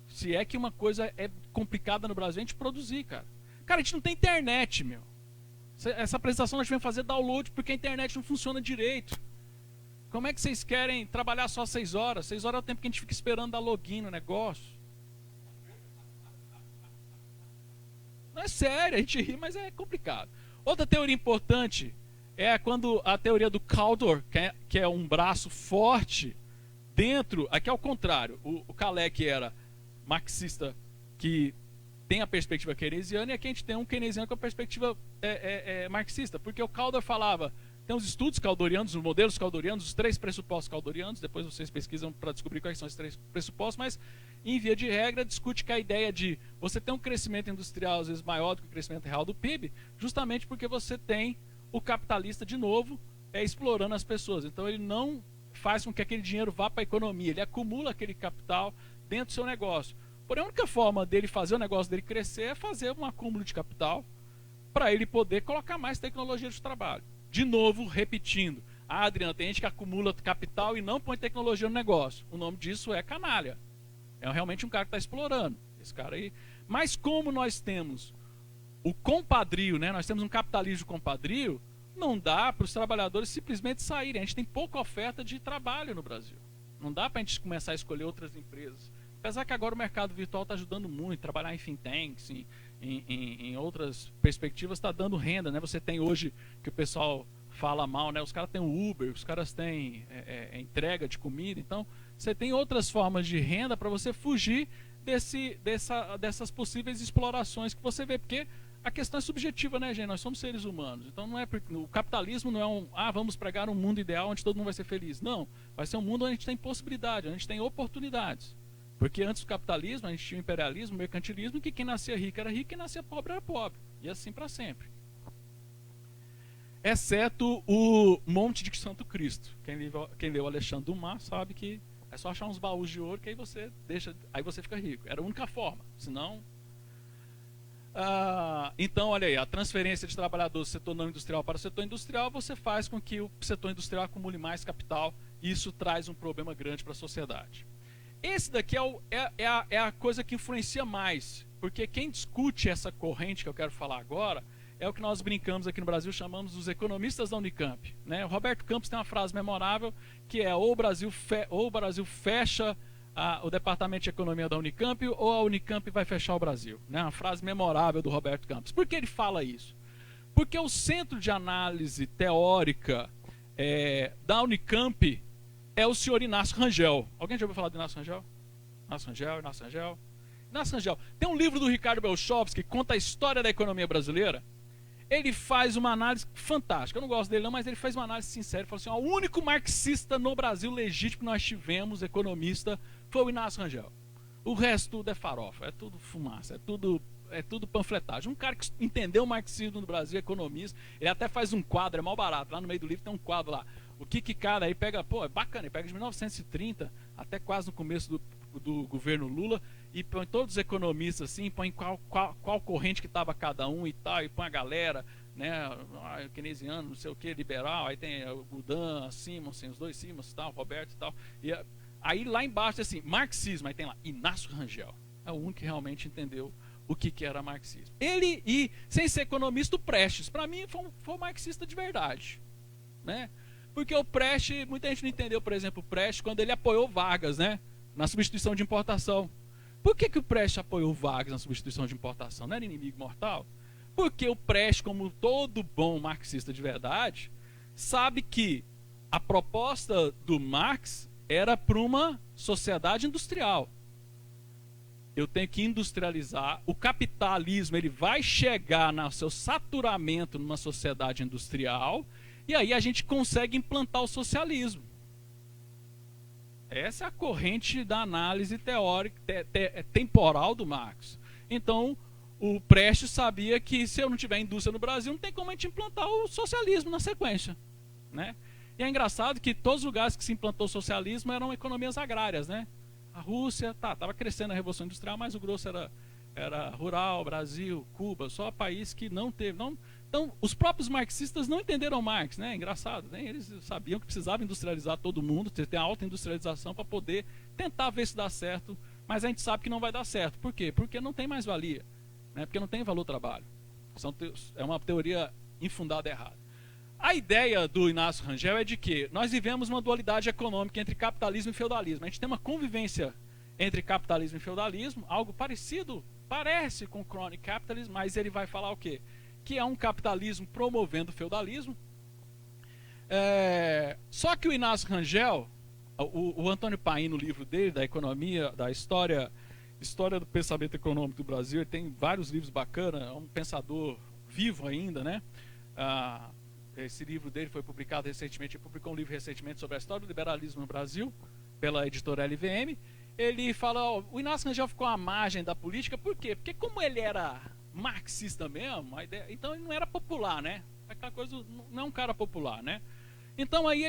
Se é que uma coisa é complicada no Brasil, a gente produzir, cara. Cara, a gente não tem internet, meu. Essa apresentação nós tivemos que fazer download porque a internet não funciona direito. Como é que vocês querem trabalhar só 6 horas? 6 horas é o tempo que a gente fica esperando dar login no negócio. Não é sério, a gente ri, mas é complicado. Outra teoria importante é quando a teoria do Kaldor, que é um braço forte dentro, aqui é o contrário, o Kalec era marxista que tem a perspectiva keynesiana, e aqui a gente tem um keynesiano com a perspectiva marxista, porque o Kaldor falava, tem os estudos kaldorianos, os modelos kaldorianos, os 3 pressupostos kaldorianos, depois vocês pesquisam para descobrir quais são esses 3 pressupostos, mas em via de regra discute que a ideia de você ter um crescimento industrial às vezes maior do que o crescimento real do PIB, justamente porque você tem o capitalista de novo explorando as pessoas. Então ele não faz com que aquele dinheiro vá para a economia, ele acumula aquele capital dentro do seu negócio. Porém, a única forma dele fazer o negócio dele crescer é fazer um acúmulo de capital para ele poder colocar mais tecnologia de trabalho. De novo, repetindo, Adriano, tem gente que acumula capital e não põe tecnologia no negócio. O nome disso é canalha. É realmente um cara que está explorando. Esse cara aí. Mas como nós temos o compadrio, né? Nós temos um capitalismo compadrio, não dá para os trabalhadores simplesmente saírem. A gente tem pouca oferta de trabalho no Brasil. Não dá para a gente começar a escolher outras empresas. Apesar que agora o mercado virtual está ajudando muito, trabalhar em fintechs, em outras perspectivas está dando renda, né? Você tem hoje, que o pessoal fala mal, né? Os caras têm o Uber, os caras têm entrega de comida, então você tem outras formas de renda para você fugir dessas possíveis explorações que você vê, porque a questão é subjetiva, né, gente? Nós somos seres humanos, então não é o capitalismo não é vamos pregar um mundo ideal onde todo mundo vai ser feliz. Não, vai ser um mundo onde a gente tem possibilidade, onde a gente tem oportunidades. Porque antes do capitalismo, a gente tinha o imperialismo, o mercantilismo, que quem nascia rico era rico e quem nascia pobre era pobre. E assim para sempre. Exceto o Monte de Santo Cristo. Quem leu Alexandre Dumas sabe que é só achar uns baús de ouro que aí você fica rico. Era a única forma. Senão... então, olha aí, a transferência de trabalhadores do setor não industrial para o setor industrial, você faz com que o setor industrial acumule mais capital e isso traz um problema grande para a sociedade. Esse daqui é a coisa que influencia mais, porque quem discute essa corrente que eu quero falar agora é o que nós brincamos aqui no Brasil, chamamos os economistas da Unicamp, né? O Roberto Campos tem uma frase memorável que é ou o Brasil fecha o departamento de economia da Unicamp ou a Unicamp vai fechar o Brasil, né? Uma frase memorável do Roberto Campos. Por que ele fala isso? Porque o centro de análise teórica da Unicamp é o senhor Inácio Rangel. Alguém já ouviu falar do Inácio Rangel? Inácio Rangel. Tem um livro do Ricardo Belchovski que conta a história da economia brasileira. Ele faz uma análise fantástica. Eu não gosto dele não, mas ele faz uma análise sincera. Ele falou assim, o único marxista no Brasil legítimo que nós tivemos, economista, foi o Inácio Rangel. O resto tudo é farofa, é tudo fumaça, é tudo panfletagem. Um cara que entendeu o marxismo no Brasil, economista, ele até faz um quadro, é mal barato. Lá no meio do livro tem um quadro lá. O que cada aí pega, é bacana, ele pega de 1930 até quase no começo do governo Lula e põe todos os economistas assim, põe qual corrente que estava cada um e tal, e põe a galera, né, keynesiano, não sei o que, liberal, aí tem o Dan, Simonsen, os dois Simons, tal, Roberto e tal. E aí lá embaixo assim, marxismo, aí tem lá, Inácio Rangel. É o único que realmente entendeu o que era marxismo. Ele, e sem ser economista, o Prestes, para mim foi um marxista de verdade, né? Porque o Prestes, muita gente não entendeu, por exemplo, o Prestes quando ele apoiou Vargas, né, na substituição de importação. Por que o Prestes apoiou Vargas na substituição de importação? Não era inimigo mortal? Porque o Prestes, como todo bom marxista de verdade, sabe que a proposta do Marx era para uma sociedade industrial. Eu tenho que industrializar. O capitalismo ele vai chegar no seu saturamento numa sociedade industrial, e aí a gente consegue implantar o socialismo. Essa é a corrente da análise teórica, temporal do Marx. Então, o Prestes sabia que se eu não tiver indústria no Brasil, não tem como a gente implantar o socialismo na sequência, né? E é engraçado que todos os lugares que se implantou o socialismo eram economias agrárias, né? A Rússia estava crescendo a Revolução Industrial, mas o grosso era rural, Brasil, Cuba, só país que não teve. Então, os próprios marxistas não entenderam Marx, né? Engraçado, né? Eles sabiam que precisava industrializar todo mundo, ter alta industrialização para poder tentar ver se dá certo, mas a gente sabe que não vai dar certo. Por quê? Porque não tem mais valia, né? Porque não tem valor trabalho. É uma teoria infundada errada. A ideia do Inácio Rangel é de que nós vivemos uma dualidade econômica entre capitalismo e feudalismo. A gente tem uma convivência entre capitalismo e feudalismo, algo parecido, parece com o crony capitalism, mas ele vai falar o quê? Que é um capitalismo promovendo o feudalismo. Só que o Inácio Rangel, o Antônio Paim, no livro dele, da economia, da história do pensamento econômico do Brasil, ele tem vários livros bacanas, é um pensador vivo ainda, né? Esse livro dele foi publicado recentemente, ele publicou um livro recentemente sobre a história do liberalismo no Brasil, pela editora LVM. Ele fala, o Inácio Rangel ficou à margem da política, por quê? Porque como ele era marxista mesmo, então ele não era popular, né? Aquela coisa, não é um cara popular, né? Então aí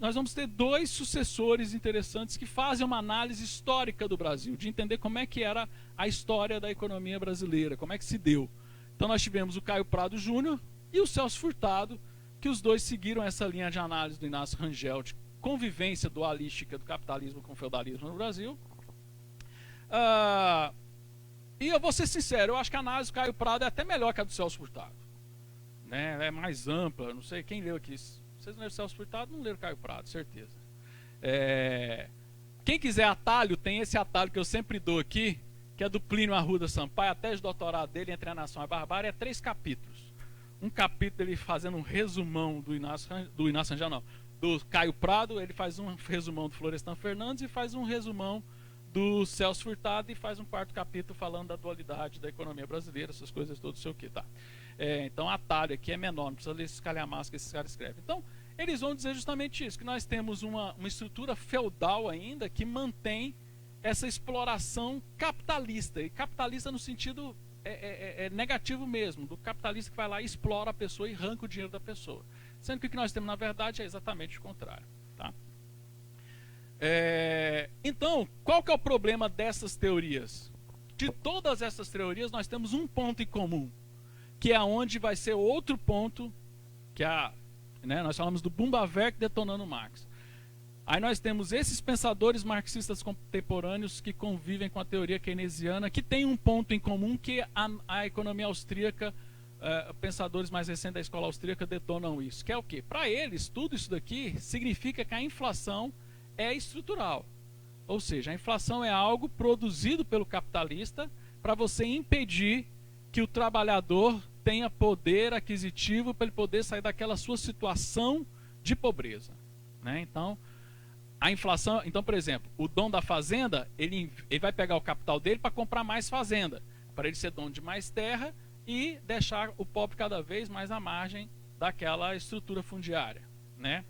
nós vamos ter dois sucessores interessantes que fazem uma análise histórica do Brasil, de entender como é que era a história da economia brasileira, como é que se deu. Então nós tivemos o Caio Prado Júnior e o Celso Furtado, que os dois seguiram essa linha de análise do Inácio Rangel, de convivência dualística do capitalismo com o feudalismo no Brasil. E eu vou ser sincero, eu acho que a análise do Caio Prado é até melhor que a do Celso Furtado, né? É mais ampla, não sei quem leu aqui. Vocês não leram o Celso Furtado, não leram o Caio Prado, certeza. Quem quiser atalho, tem esse atalho que eu sempre dou aqui, que é do Plínio Arruda Sampaio, a tese de doutorado dele, Entre a Nação e a Barbárie, é 3 capítulos. Um capítulo ele fazendo um resumão do Inácio Rangel, não, do Caio Prado, ele faz um resumão do Florestan Fernandes e faz um resumão do Celso Furtado e faz um 4º capítulo falando da dualidade da economia brasileira, essas coisas todas, sei o que, tá? Então, a atalho aqui é menor, não precisa ler esses calhamaços que esses caras escrevem. Então, eles vão dizer justamente isso, que nós temos uma estrutura feudal ainda que mantém essa exploração capitalista, e capitalista no sentido negativo mesmo, do capitalista que vai lá e explora a pessoa e arranca o dinheiro da pessoa. Sendo que o que nós temos, na verdade, é exatamente o contrário. Tá? Então, qual que é o problema dessas teorias? De todas essas teorias, nós temos um ponto em comum, que é onde vai ser outro ponto, que nós falamos do Bumbaverk detonando Marx. Aí nós temos esses pensadores marxistas contemporâneos que convivem com a teoria keynesiana, que tem um ponto em comum, que a economia austríaca, pensadores mais recentes da escola austríaca detonam isso. Que é o quê? Para eles, tudo isso daqui significa que a inflação é estrutural. Ou seja, a inflação é algo produzido pelo capitalista para você impedir que o trabalhador tenha poder aquisitivo para ele poder sair daquela sua situação de pobreza, né? Então, a inflação, por exemplo, o dono da fazenda, ele vai pegar o capital dele para comprar mais fazenda, para ele ser dono de mais terra e deixar o pobre cada vez mais à margem daquela estrutura fundiária, né?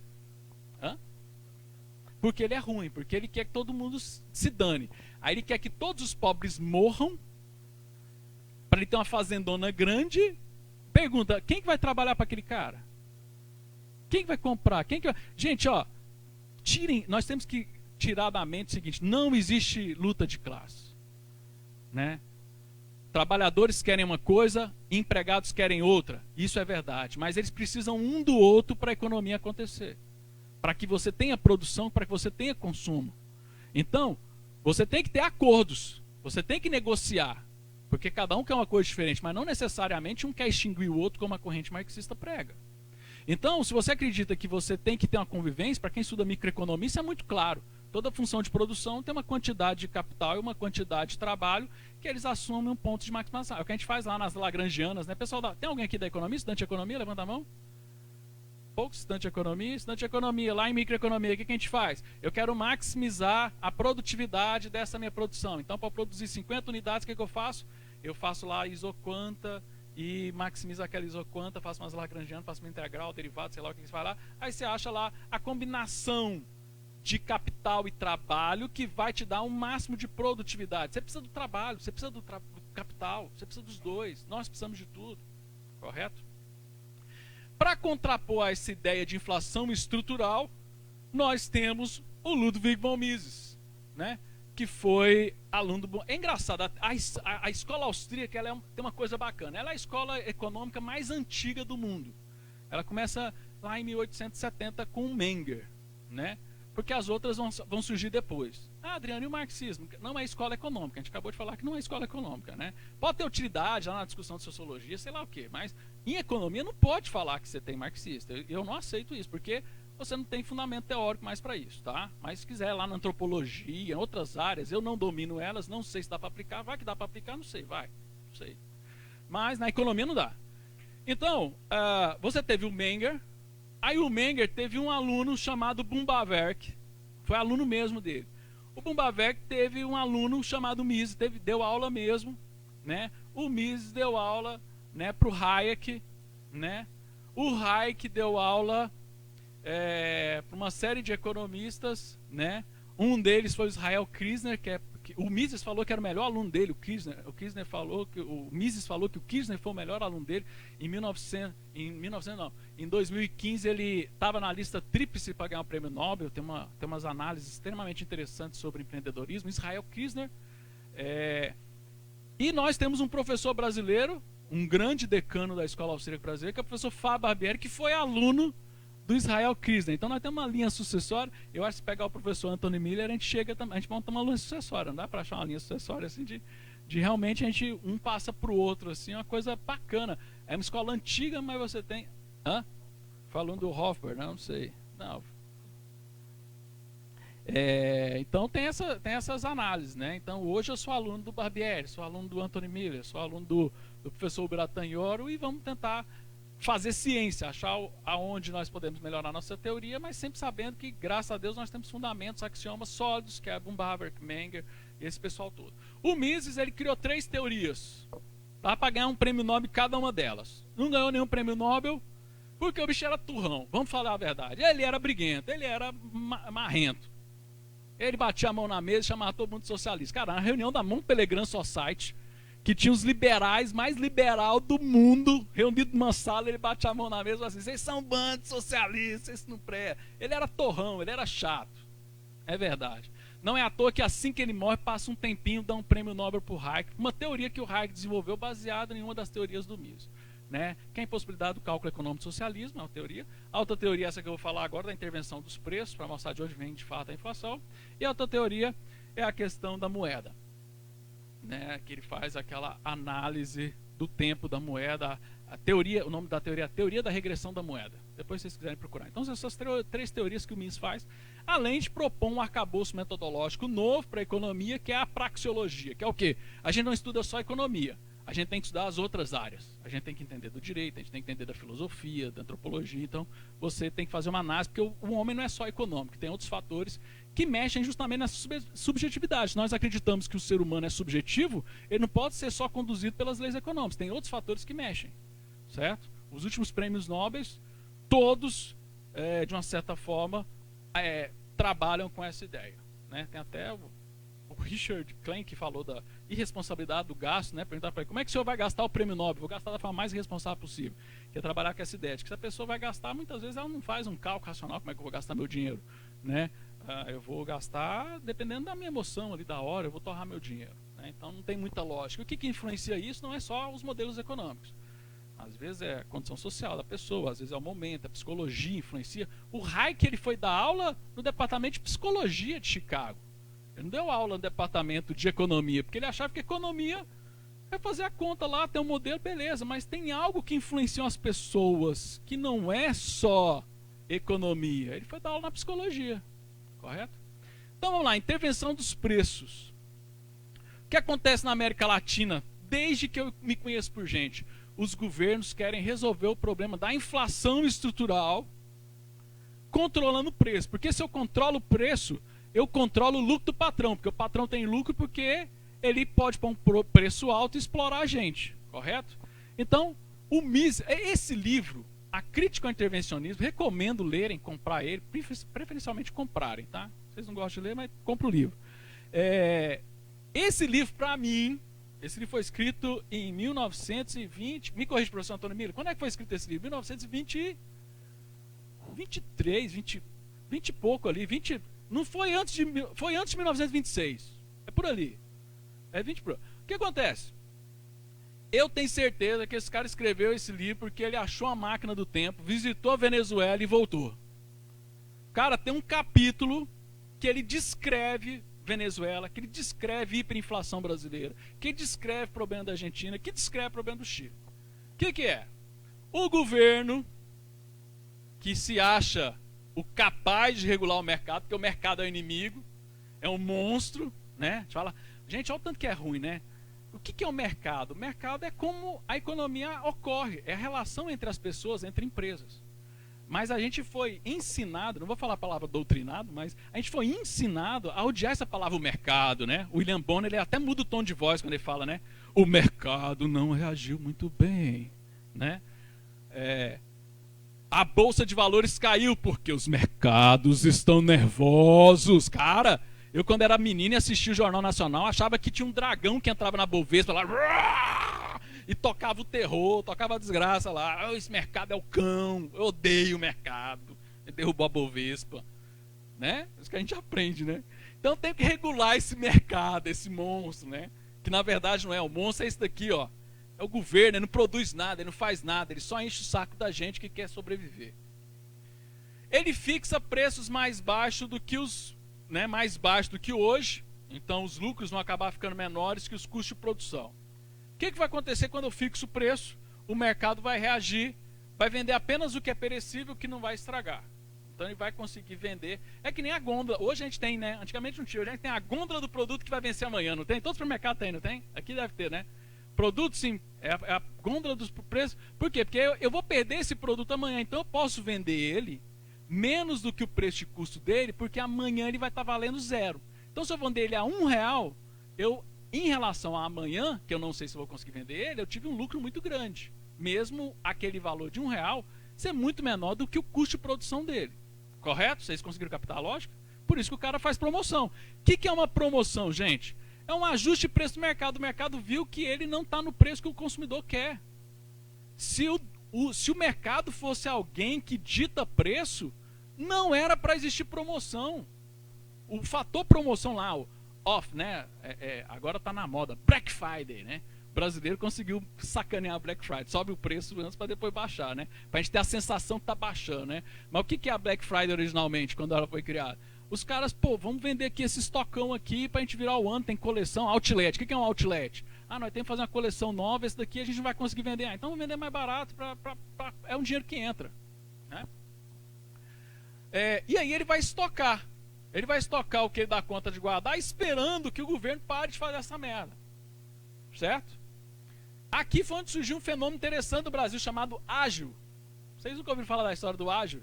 Porque ele é ruim, porque ele quer que todo mundo se dane. Aí ele quer que todos os pobres morram, para ele ter uma fazendona grande. Pergunta, quem que vai trabalhar para aquele cara? Quem que vai comprar? Gente, nós temos que tirar da mente o seguinte, não existe luta de classe, né? Trabalhadores querem uma coisa, empregados querem outra, isso é verdade, mas eles precisam um do outro para a economia acontecer, para que você tenha produção, para que você tenha consumo. Então, você tem que ter acordos, você tem que negociar, porque cada um quer uma coisa diferente, mas não necessariamente um quer extinguir o outro, como a corrente marxista prega. Então, se você acredita que você tem que ter uma convivência, para quem estuda microeconomia, isso é muito claro. Toda função de produção tem uma quantidade de capital e uma quantidade de trabalho que eles assumem um ponto de maximização. É o que a gente faz lá nas Lagrangianas, né? Pessoal, tem alguém aqui da economia, estudante de economia? Levanta a mão. Poucos estudante de economia, lá em microeconomia, o que a gente faz? Eu quero maximizar a produtividade dessa minha produção. Então, para produzir 50 unidades, o que eu faço? Eu faço lá isoquanta e maximizo aquela isoquanta, faço umas Lagrangianas, faço uma integral, derivado, sei lá o que você faz lá. Aí você acha lá a combinação de capital e trabalho que vai te dar um máximo de produtividade. Você precisa do trabalho, você precisa do capital, você precisa dos dois. Nós precisamos de tudo, correto? Para contrapor a essa ideia de inflação estrutural, nós temos o Ludwig von Mises, né? Que foi aluno do... É engraçado, a escola austríaca ela tem uma coisa bacana. Ela é a escola econômica mais antiga do mundo. Ela começa lá em 1870 com o Menger, né? Porque as outras vão surgir depois. Ah, Adriano, e o marxismo? Não é escola econômica. A gente acabou de falar que não é escola econômica, né? Pode ter utilidade lá na discussão de sociologia, sei lá o quê. Mas em economia não pode falar que você tem marxista. Eu não aceito isso, porque você não tem fundamento teórico mais para isso, tá? Mas se quiser lá na antropologia, em outras áreas, eu não domino elas, não sei se dá para aplicar. Vai que dá para aplicar, não sei, vai. Não sei. Mas na economia não dá. Então, você teve o Menger. Aí o Menger teve um aluno chamado Bumbaverk, foi aluno mesmo dele. O Bumbaverk teve um aluno chamado Mises, deu aula mesmo, né? O Mises deu aula, né, para o Hayek, né? O Hayek deu aula para uma série de economistas, né? Um deles foi o Israel Kirzner, o Mises falou que era o melhor aluno dele, o Mises falou que o Kirzner foi o melhor aluno dele. Em 2015 ele estava na lista tríplice para ganhar o prêmio Nobel. Tem umas análises extremamente interessantes sobre empreendedorismo. Israel Kirzner. E nós temos um professor brasileiro, um grande decano da Escola Austríaca Brasileira, que é o professor Fábio Barbieri, que foi aluno do Israel Kirzner. Então nós temos uma linha sucessória. Eu acho que se pegar o professor Anthony Miller, a gente monta uma linha sucessória. Não dá para achar uma linha sucessória assim de realmente a gente um passa para o outro, assim, uma coisa bacana. É uma escola antiga, mas você tem... Falando do Hofbauer, não sei. Não. Então tem essas análises, né? Então hoje eu sou aluno do Barbieri, sou aluno do Anthony Miller, sou aluno do professor Biratan e vamos tentar fazer ciência, achar aonde nós podemos melhorar a nossa teoria, mas sempre sabendo que, graças a Deus, nós temos fundamentos, axiomas sólidos, que é Bumbaverk, Menger e esse pessoal todo. O Mises, ele criou 3 teorias, tá? Para ganhar um prêmio Nobel cada uma delas. Não ganhou nenhum prêmio Nobel, porque o bicho era turrão, vamos falar a verdade. Ele era briguento, ele era marrento. Ele batia a mão na mesa e chamava todo mundo de socialista. Cara, na reunião da Montpellier Society, que tinha os liberais mais liberal do mundo, reunido numa sala, ele bate a mão na mesa e fala assim, vocês são bandos socialistas, vocês não prestam. Ele era torrão, ele era chato. É verdade. Não é à toa que assim que ele morre, passa um tempinho, dá um prêmio Nobel para o Hayek, uma teoria que o Hayek desenvolveu baseada em uma das teorias do Mises. Né? Que é a impossibilidade do cálculo econômico do socialismo, é uma teoria. A outra teoria, essa que eu vou falar agora, da intervenção dos preços, para mostrar de onde vem de fato a inflação. E a outra teoria é a questão da moeda. Né, que ele faz aquela análise do tempo da moeda, a teoria, o nome da teoria é a teoria da regressão da moeda. Depois se vocês quiserem procurar. Então, essas 3 teorias que o Mises faz, além de propor um arcabouço metodológico novo para a economia, que é a praxeologia, que é o quê? A gente não estuda só economia, a gente tem que estudar as outras áreas. A gente tem que entender do direito, a gente tem que entender da filosofia, da antropologia. Então, você tem que fazer uma análise, porque o homem não é só econômico, tem outros fatores que mexem justamente nessa subjetividade. Se nós acreditamos que o ser humano é subjetivo, ele não pode ser só conduzido pelas leis econômicas. Tem outros fatores que mexem, certo? Os últimos prêmios Nobel, todos, de uma certa forma, trabalham com essa ideia. Né? Tem até o Richard Klein que falou da irresponsabilidade do gasto, né? Perguntar para ele, como é que o senhor vai gastar o prêmio Nobel? Vou gastar da forma mais irresponsável possível. Que é trabalhar com essa ideia de que se a pessoa vai gastar, muitas vezes ela não faz um cálculo racional, como é que eu vou gastar meu dinheiro, né? Eu vou gastar dependendo da minha emoção ali, da hora, eu vou torrar meu dinheiro. Né? Então não tem muita lógica. O que influencia isso não é só os modelos econômicos. Às vezes é a condição social da pessoa, às vezes é o momento, a psicologia influencia. O Hayek, ele foi dar aula no departamento de psicologia de Chicago. Ele não deu aula no departamento de economia, porque ele achava que economia é fazer a conta lá, tem um modelo, beleza, mas tem algo que influencia as pessoas, que não é só economia. Ele foi dar aula na psicologia. Correto? Então vamos lá, intervenção dos preços. O que acontece na América Latina, desde que eu me conheço por gente? Os governos querem resolver o problema da inflação estrutural controlando o preço. Porque se eu controlo o preço, eu controlo o lucro do patrão. Porque o patrão tem lucro porque ele pode pôr um preço alto e explorar a gente. Correto? Então, esse livro, A Crítica ao Intervencionismo, recomendo lerem, comprar ele, preferencialmente comprarem, tá? Vocês não gostam de ler, mas compra o livro. Esse livro, para mim, esse livro foi escrito em 1920. Me corrija, professor Antônio Miller. Quando é que foi escrito esse livro? 1923, 20 e pouco ali. 20, não foi antes de. Foi antes de 1926. É por ali. É 20 por. O que acontece? Eu tenho certeza que esse cara escreveu esse livro porque ele achou a máquina do tempo, visitou a Venezuela e voltou. Cara, tem um capítulo que ele descreve Venezuela, que ele descreve hiperinflação brasileira, que ele descreve o problema da Argentina, que descreve o problema do Chile. O que é? O governo que se acha o capaz de regular o mercado, porque o mercado é o inimigo, é um monstro, né? A gente fala, gente, olha o tanto que é ruim, né? O que é o mercado? O mercado é como a economia ocorre, é a relação entre as pessoas, entre empresas. Mas a gente foi ensinado, não vou falar a palavra doutrinado, mas a gente foi ensinado a odiar essa palavra o mercado, né? O William Bonner, ele até muda o tom de voz quando ele fala, né? O mercado não reagiu muito bem, né? A bolsa de valores caiu porque os mercados estão nervosos. Cara, eu quando era menino e assistia o Jornal Nacional, achava que tinha um dragão que entrava na Bovespa lá e tocava o terror, tocava a desgraça lá. Esse mercado é o cão, eu odeio o mercado. Ele derrubou a Bovespa, né? Isso que a gente aprende, né? Então tem que regular esse mercado, esse monstro, né? Que na verdade não é, o monstro é esse daqui, ó. É o governo, ele não produz nada, ele não faz nada, ele só enche o saco da gente que quer sobreviver. Ele fixa preços mais baixos do que mais baixos do que hoje, então os lucros vão acabar ficando menores que os custos de produção. O que vai acontecer quando eu fixo o preço? O mercado vai reagir, vai vender apenas o que é perecível, que não vai estragar. Então ele vai conseguir vender. É que nem a gôndola. Hoje a gente tem, né? Antigamente não tinha. Hoje a gente tem a gôndola do produto que vai vencer amanhã, não tem? Todo supermercado tem, não tem? Aqui deve ter, né? Produto, sim. É a gôndola dos preços. Por quê? Porque eu vou perder esse produto amanhã. Então eu posso vender ele menos do que o preço de custo dele, porque amanhã ele vai estar valendo zero. Então se eu vender ele a R$1, em relação a amanhã, que eu não sei se eu vou conseguir vender ele, eu tive um lucro muito grande. Mesmo aquele valor de R$1 ser muito menor do que o custo de produção dele. Correto? Vocês conseguiram captar a lógica? Por isso que o cara faz promoção. O que é uma promoção, gente? É um ajuste de preço do mercado. O mercado viu que ele não está no preço que o consumidor quer. Se o mercado fosse alguém que dita preço, não era para existir promoção. O fator promoção lá, o off, né? Agora está na moda. Black Friday, né? O brasileiro conseguiu sacanear a Black Friday. Sobe o preço antes para depois baixar, né? Para a gente ter a sensação que está baixando, né? Mas o que é a Black Friday originalmente, quando ela foi criada? Os caras, vamos vender aqui esse estocão aqui pra gente virar o ano, tem coleção, outlet. O que é um outlet? Nós temos que fazer uma coleção nova, esse daqui a gente não vai conseguir vender. Então vamos vender mais barato, é um dinheiro que entra. Né? E aí ele vai estocar. Ele vai estocar o que ele dá conta de guardar, esperando que o governo pare de fazer essa merda. Certo? Aqui foi onde surgiu um fenômeno interessante do Brasil, chamado ágil. Vocês nunca ouviram falar da história do ágil?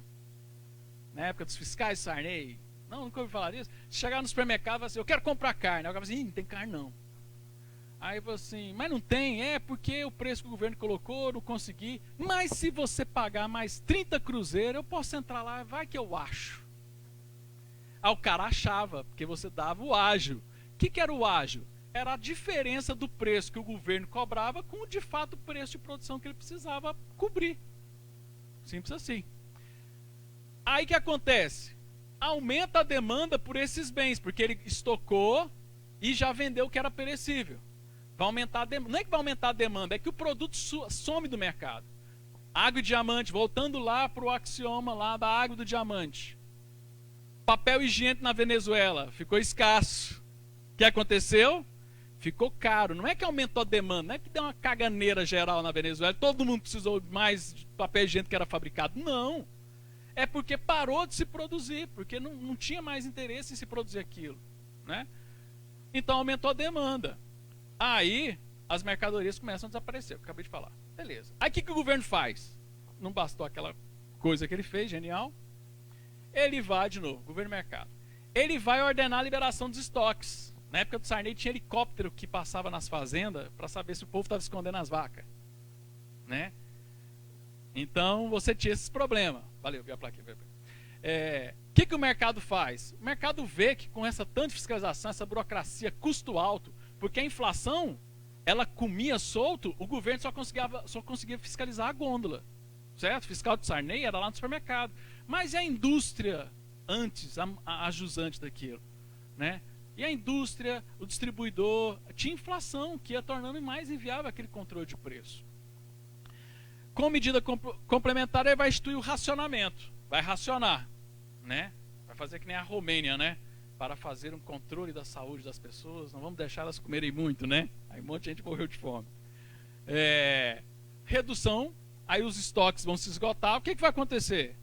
Na época dos fiscais Sarney. Não, nunca ouvi falar disso. Chegar no supermercado e falar assim, eu quero comprar carne. Aí o cara fala assim, não tem carne não. Aí eu falo assim, mas não tem, porque o preço que o governo colocou, não consegui. Mas se você pagar mais 30 cruzeiros, eu posso entrar lá, vai que eu acho. Aí o cara achava, porque você dava o ágil. O que era o ágil? Era a diferença do preço que o governo cobrava com, de fato, o preço de produção que ele precisava cobrir. Simples assim. Aí o que acontece? Aumenta a demanda por esses bens, porque ele estocou e já vendeu o que era perecível. Vai aumentar a demanda. Não é que vai aumentar a demanda, é que o produto some do mercado. Água e diamante, voltando lá para o axioma lá da água do diamante. Papel higiênico na Venezuela, ficou escasso. O que aconteceu? Ficou caro. Não é que aumentou a demanda, não é que deu uma caganeira geral na Venezuela, todo mundo precisou mais de papel higiênico que era fabricado. Não. É porque parou de se produzir, porque não tinha mais interesse em se produzir aquilo, né? Então aumentou a demanda. Aí as mercadorias começam a desaparecer, eu acabei de falar. Beleza. Aí o que o governo faz? Não bastou aquela coisa que ele fez, genial. Ele vai de novo, governo mercado. Ele vai ordenar a liberação dos estoques. Na época do Sarney tinha helicóptero que passava nas fazendas para saber se o povo estava escondendo as vacas, né? Então você tinha esses problemas. Valeu, vi a plaquinha. O que o mercado faz? O mercado vê que com essa tanta fiscalização, essa burocracia, custo alto, porque a inflação, ela comia solto, o governo só conseguia fiscalizar a gôndola, certo? O fiscal de Sarney era lá no supermercado. Mas e a indústria antes, a jusante daquilo, né? E a indústria, o distribuidor, tinha inflação que ia tornando mais inviável aquele controle de preço. Com medida complementar, ele vai instituir o racionamento. Vai racionar, né? Vai fazer que nem a Romênia, né? Para fazer um controle da saúde das pessoas, não vamos deixar elas comerem muito, né? Aí um monte de gente morreu de fome. Redução, aí os estoques vão se esgotar. O que vai acontecer?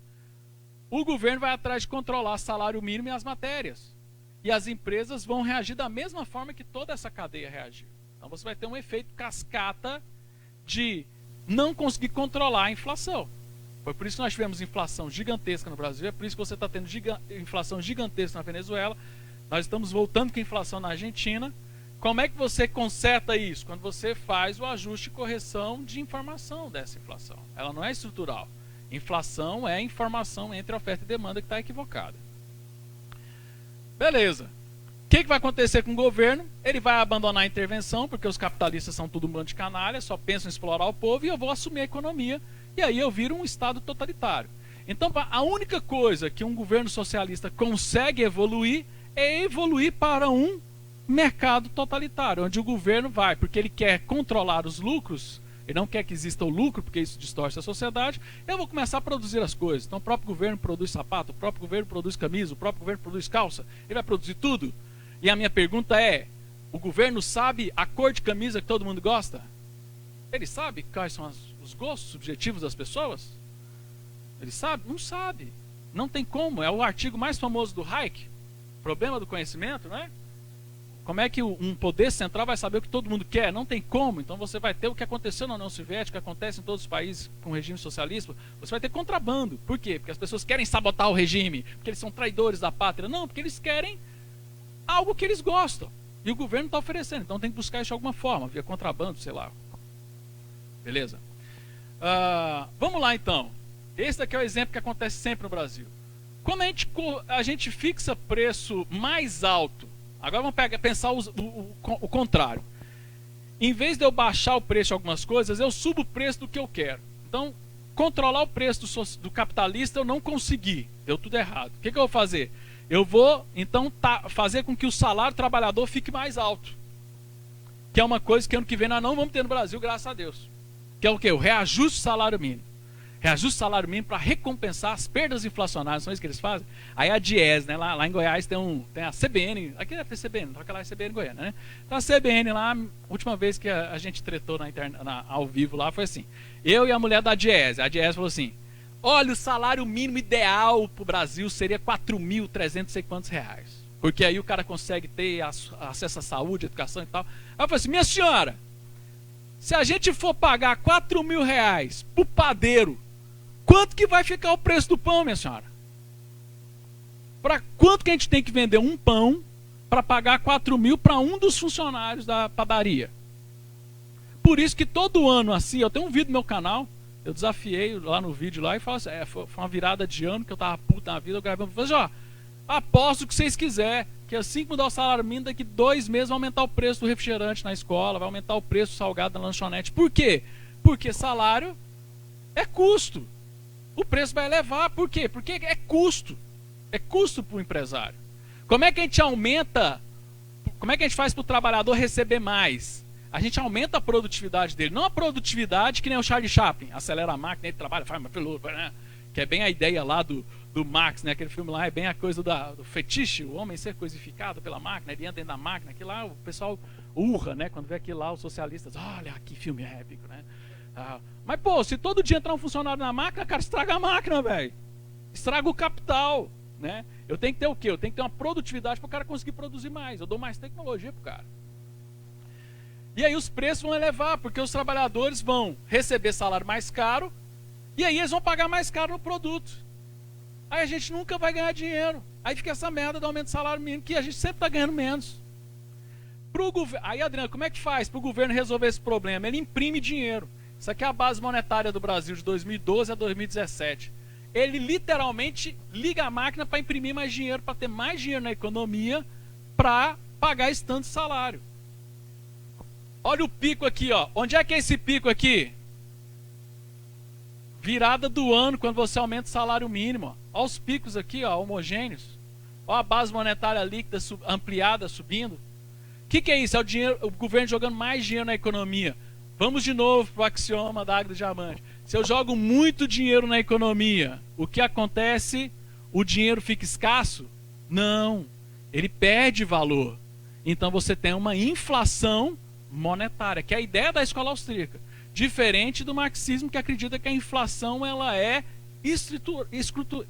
O governo vai atrás de controlar salário mínimo e as matérias. E as empresas vão reagir da mesma forma que toda essa cadeia reagiu. Então você vai ter um efeito cascata de não conseguir controlar a inflação. Foi por isso que nós tivemos inflação gigantesca no Brasil, é por isso que você está tendo inflação gigantesca na Venezuela. Nós estamos voltando com a inflação na Argentina. Como é que você conserta isso? Quando você faz o ajuste e correção de informação dessa inflação. Ela não é estrutural. Inflação é informação entre oferta e demanda que está equivocada. Beleza. O que vai acontecer com o governo? Ele vai abandonar a intervenção, porque os capitalistas são tudo um bando de canalha, só pensam em explorar o povo, e eu vou assumir a economia, e aí eu viro um Estado totalitário. Então, a única coisa que um governo socialista consegue evoluir é evoluir para um mercado totalitário, onde o governo vai, porque ele quer controlar os lucros, ele não quer que exista o lucro, porque isso distorce a sociedade, eu vou começar a produzir as coisas. Então o próprio governo produz sapato, o próprio governo produz camisa, o próprio governo produz calça, ele vai produzir tudo. E a minha pergunta é, o governo sabe a cor de camisa que todo mundo gosta? Ele sabe quais são os gostos subjetivos das pessoas? Ele sabe? Não sabe. Não tem como, é o artigo mais famoso do Hayek, problema do conhecimento, né? Como é que um poder central vai saber o que todo mundo quer? Não tem como. Então você vai ter o que aconteceu na União Soviética, acontece em todos os países com regime socialista. Você vai ter contrabando. Por quê? Porque as pessoas querem sabotar o regime, porque eles são traidores da pátria. Não, porque eles querem algo que eles gostam. E o governo está oferecendo. Então tem que buscar isso de alguma forma, via contrabando, sei lá. Beleza? Vamos lá então. Esse daqui é o exemplo que acontece sempre no Brasil. Quando a gente fixa preço mais alto, agora vamos pensar o contrário. Em vez de eu baixar o preço de algumas coisas, eu subo o preço do que eu quero. Então, controlar o preço do capitalista eu não consegui. Deu tudo errado. O que eu vou fazer? Eu vou, então, fazer com que o salário do trabalhador fique mais alto. Que é uma coisa que ano que vem nós não vamos ter no Brasil, graças a Deus. Que é o quê? O reajuste do salário mínimo. Reajuste o salário mínimo para recompensar as perdas inflacionárias, são isso que eles fazem. Aí a Diese, né, lá em Goiás tem a CBN, aqui deve ter CBN, só que lá é CBN Goiânia, né? Então a CBN lá, a última vez que a gente tretou ao vivo lá, foi assim, eu e a mulher da Diese, a Diese falou assim, olha, o salário mínimo ideal para o Brasil seria 4.300 e sei quantos reais, porque aí o cara consegue ter acesso à saúde, educação e tal. Aí eu falei assim, minha senhora, se a gente for pagar 4.000 reais pro padeiro, quanto que vai ficar o preço do pão, minha senhora? Para quanto que a gente tem que vender um pão para pagar 4.000 para um dos funcionários da padaria? Por isso que todo ano assim, eu tenho um vídeo no meu canal, eu desafiei lá no vídeo lá e falo assim, foi uma virada de ano que eu tava puto na vida, eu gravei, falei assim, ó, aposto o que vocês quiserem, que assim que mudar o salário mínimo, daqui 2 meses vai aumentar o preço do refrigerante na escola, vai aumentar o preço do salgado na lanchonete. Por quê? Porque salário é custo. O preço vai elevar, por quê? Porque é custo. É custo para o empresário. Como é que a gente aumenta, como é que a gente faz para o trabalhador receber mais? A gente aumenta a produtividade dele, não a produtividade que nem o Charlie Chaplin, acelera a máquina, ele trabalha, faz mais pelo, né? Que é bem a ideia lá do Marx, né? Aquele filme lá é bem a coisa do fetiche, o homem ser coisificado pela máquina, ele entra dentro da máquina, aquilo lá o pessoal urra, né? Quando vê aquilo lá, os socialistas, olha que filme épico, né? Mas pô, se todo dia entrar um funcionário na máquina, cara, estraga a máquina, velho. estraga o capital, né? Eu tenho que ter o quê? Eu tenho que ter uma produtividade para o cara conseguir produzir mais. Eu dou mais tecnologia para o cara. E aí os preços vão elevar, porque os trabalhadores vão receber salário mais caro, e aí eles vão pagar mais caro no produto. Aí a gente nunca vai ganhar dinheiro. Aí fica essa merda do aumento do salário mínimo, que a gente sempre está ganhando menos. Aí, Adriano, como é que faz para o governo resolver esse problema? Ele imprime dinheiro. Isso aqui é a base monetária do Brasil de 2012 a 2017. Ele literalmente liga a máquina para imprimir mais dinheiro, para ter mais dinheiro na economia, para pagar esse tanto de salário. Olha o pico aqui, ó. Onde é que é esse pico aqui? Virada do ano, quando você aumenta o salário mínimo. Olha os picos aqui, ó, homogêneos. Olha a base monetária líquida ampliada subindo. O que é isso? É o governo jogando mais dinheiro na economia. Vamos de novo para o axioma da Águia do Diamante. Se eu jogo muito dinheiro na economia, o que acontece? O dinheiro fica escasso? Não. Ele perde valor. Então você tem uma inflação monetária, que é a ideia da escola austríaca. Diferente do marxismo, que acredita que a inflação ela é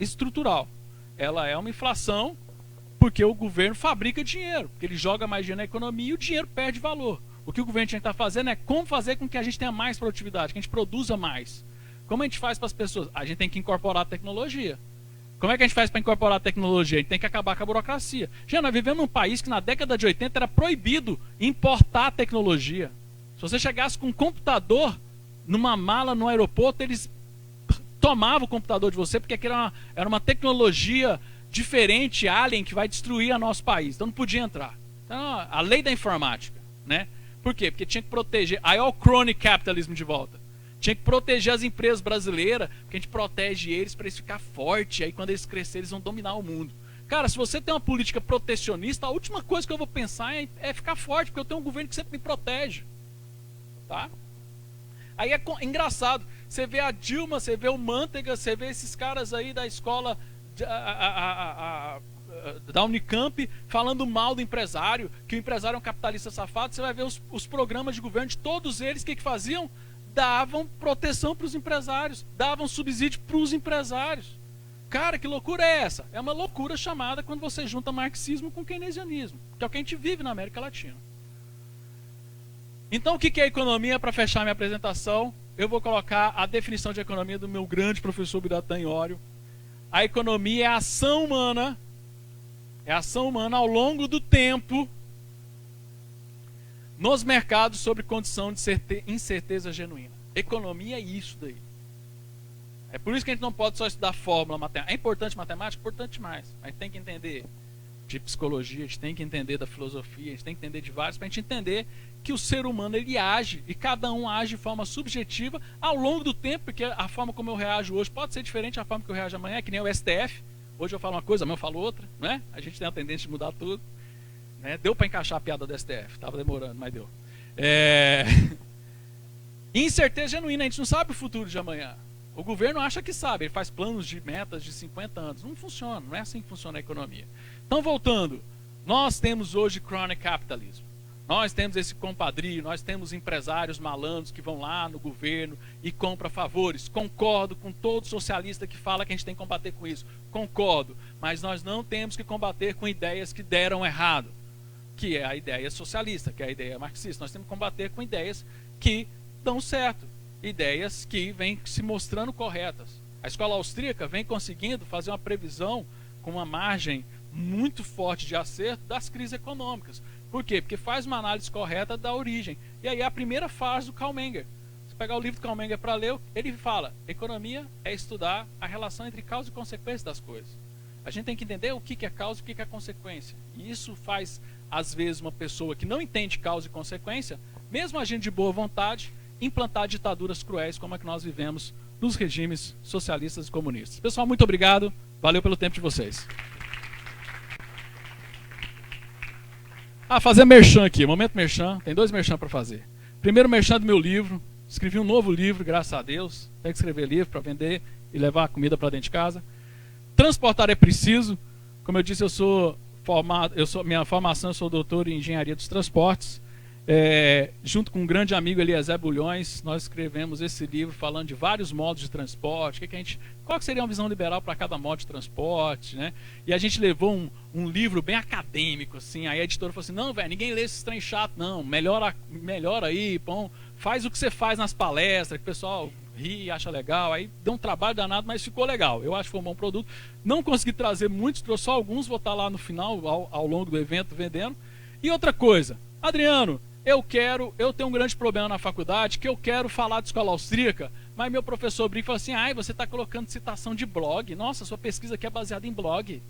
estrutural. Ela é uma inflação porque o governo fabrica dinheiro, porque ele joga mais dinheiro na economia e o dinheiro perde valor. O que o governo tinha que estar fazendo é como fazer com que a gente tenha mais produtividade, que a gente produza mais. Como a gente faz para as pessoas? A gente tem que incorporar a tecnologia. Como é que a gente faz para incorporar a tecnologia? A gente tem que acabar com a burocracia. Já nós vivemos num país que na década de 80 era proibido importar tecnologia. Se você chegasse com um computador numa mala no aeroporto, eles tomavam o computador de você, porque aquilo era uma tecnologia diferente, alien, que vai destruir o nosso país. Então não podia entrar. Então, a lei da informática, né? Por quê? Porque tinha que proteger. Aí olha o crony capitalismo de volta. Tinha que proteger as empresas brasileiras, porque a gente protege eles para eles ficar fortes. Aí quando eles crescerem, eles vão dominar o mundo. Cara, se você tem uma política protecionista, a última coisa que eu vou pensar é ficar forte, porque eu tenho um governo que sempre me protege. Tá? Aí é engraçado. Você vê a Dilma, você vê o Manteiga, você vê esses caras aí da escola da Unicamp falando mal do empresário, que o empresário é um capitalista safado. Você vai ver os programas de governo de todos eles, o que faziam? Davam proteção para os empresários, davam subsídio para os empresários. Cara, que loucura é essa? É uma loucura chamada quando você junta marxismo com keynesianismo, que é o que a gente vive na América Latina. Então, o que é economia? Para fechar minha apresentação, eu vou colocar a definição de economia do meu grande professor Biratan Iorio. A economia é a ação humana ao longo do tempo nos mercados sob condição de incerteza genuína. Economia é isso daí. É por isso que a gente não pode só estudar fórmula matemática. É importante matemática? Importante demais. Mas tem que entender de psicologia, a gente tem que entender da filosofia, a gente tem que entender de vários, para a gente entender que o ser humano ele age, e cada um age de forma subjetiva ao longo do tempo, porque a forma como eu reajo hoje pode ser diferente da forma que eu reajo amanhã, que nem o STF. Hoje eu falo uma coisa, amanhã eu falo outra, né? A gente tem a tendência de mudar tudo. Né? Deu para encaixar a piada do STF, estava demorando, mas deu. Incerteza genuína, a gente não sabe o futuro de amanhã. O governo acha que sabe, ele faz planos de metas de 50 anos. Não funciona, não é assim que funciona a economia. Então, voltando, nós temos hoje crony capitalism. Nós temos esse compadrio, nós temos empresários malandros que vão lá no governo e compram favores. Concordo com todo socialista que fala que a gente tem que combater com isso. Concordo, mas nós não temos que combater com ideias que deram errado, que é a ideia socialista, que é a ideia marxista. Nós temos que combater com ideias que dão certo, ideias que vêm se mostrando corretas. A escola austríaca vem conseguindo fazer uma previsão com uma margem muito forte de acerto das crises econômicas. Por quê? Porque faz uma análise correta da origem. E aí é a primeira fase do Karl Menger. Se pegar o livro do Karl Menger para ler, ele fala: economia é estudar a relação entre causa e consequência das coisas. A gente tem que entender o que é causa e o que é consequência. E isso faz, às vezes, uma pessoa que não entende causa e consequência, mesmo agindo de boa vontade, implantar ditaduras cruéis como a que nós vivemos nos regimes socialistas e comunistas. Pessoal, muito obrigado. Valeu pelo tempo de vocês. Fazer merchan aqui, momento merchan. Tem 2 merchan para fazer. Primeiro merchan do meu livro. Escrevi um novo livro, graças a Deus. Tem que escrever livro para vender e levar a comida para dentro de casa. Transportar é preciso. Como eu disse, eu sou formado, minha formação, eu sou doutor em engenharia dos transportes. Junto com um grande amigo Eliezer Bulhões, nós escrevemos esse livro falando de vários modos de transporte, qual que seria uma visão liberal para cada modo de transporte, né? E a gente levou um livro bem acadêmico, assim. Aí a editora falou assim: não, velho, ninguém lê esse trem chato, não. Melhora aí, pão, faz o que você faz nas palestras, que o pessoal ri e acha legal. Aí deu um trabalho danado, mas ficou legal. Eu acho que foi um bom produto. Não consegui trazer muitos, trouxe só alguns, vou estar lá no final, ao longo do evento, vendendo. E outra coisa, Adriano, eu tenho um grande problema na faculdade, que eu quero falar de escola austríaca, mas meu professor brinca e fala assim: você está colocando citação de blog, nossa, sua pesquisa aqui é baseada em blog,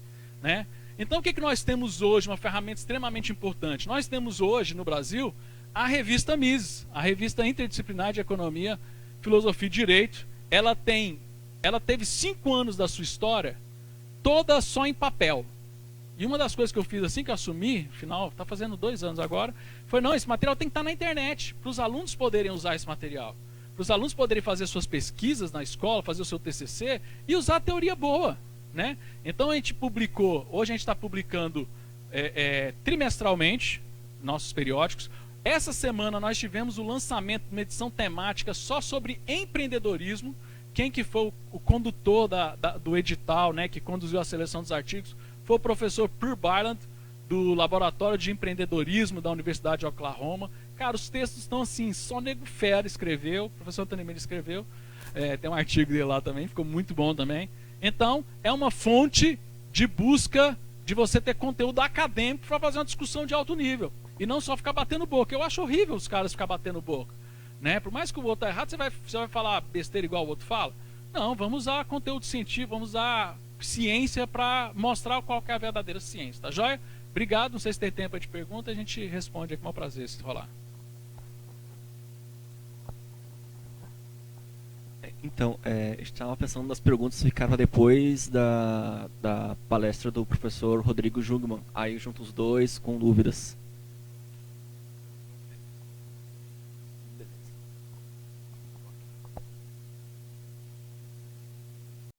né? Então o que nós temos hoje, uma ferramenta extremamente importante? Nós temos hoje no Brasil a revista Mises, a revista interdisciplinar de Economia, Filosofia e Direito. Ela teve 5 anos da sua história toda só em papel. E uma das coisas que eu fiz assim que eu assumi, afinal, está fazendo 2 anos agora, foi: não, esse material tem que estar na internet, para os alunos poderem usar esse material, para os alunos poderem fazer suas pesquisas na escola, fazer o seu TCC e usar a teoria boa, né? Então a gente publicou, hoje a gente está publicando trimestralmente nossos periódicos. Essa semana nós tivemos o lançamento de uma edição temática só sobre empreendedorismo. Quem que foi o condutor do edital, né, que conduziu a seleção dos artigos, foi o professor Pearl Byland, do Laboratório de Empreendedorismo da Universidade de Oklahoma. Cara, os textos estão assim, só nego fera escreveu, o professor Antônio Emílio escreveu, tem um artigo dele lá também, ficou muito bom também. Então, é uma fonte de busca de você ter conteúdo acadêmico para fazer uma discussão de alto nível, e não só ficar batendo boca. Eu acho horrível os caras ficar batendo boca, né? Por mais que o outro tá errado, você vai falar besteira igual o outro fala? Não, vamos usar conteúdo científico, vamos usar ciência para mostrar qual que é a verdadeira ciência, tá joia? Obrigado, não sei se tem tempo de pergunta, a gente responde aqui com o maior prazer, se rolar. Então, estava pensando nas perguntas que ficaram depois da palestra do professor Rodrigo Jungmann. Aí junto os dois com dúvidas.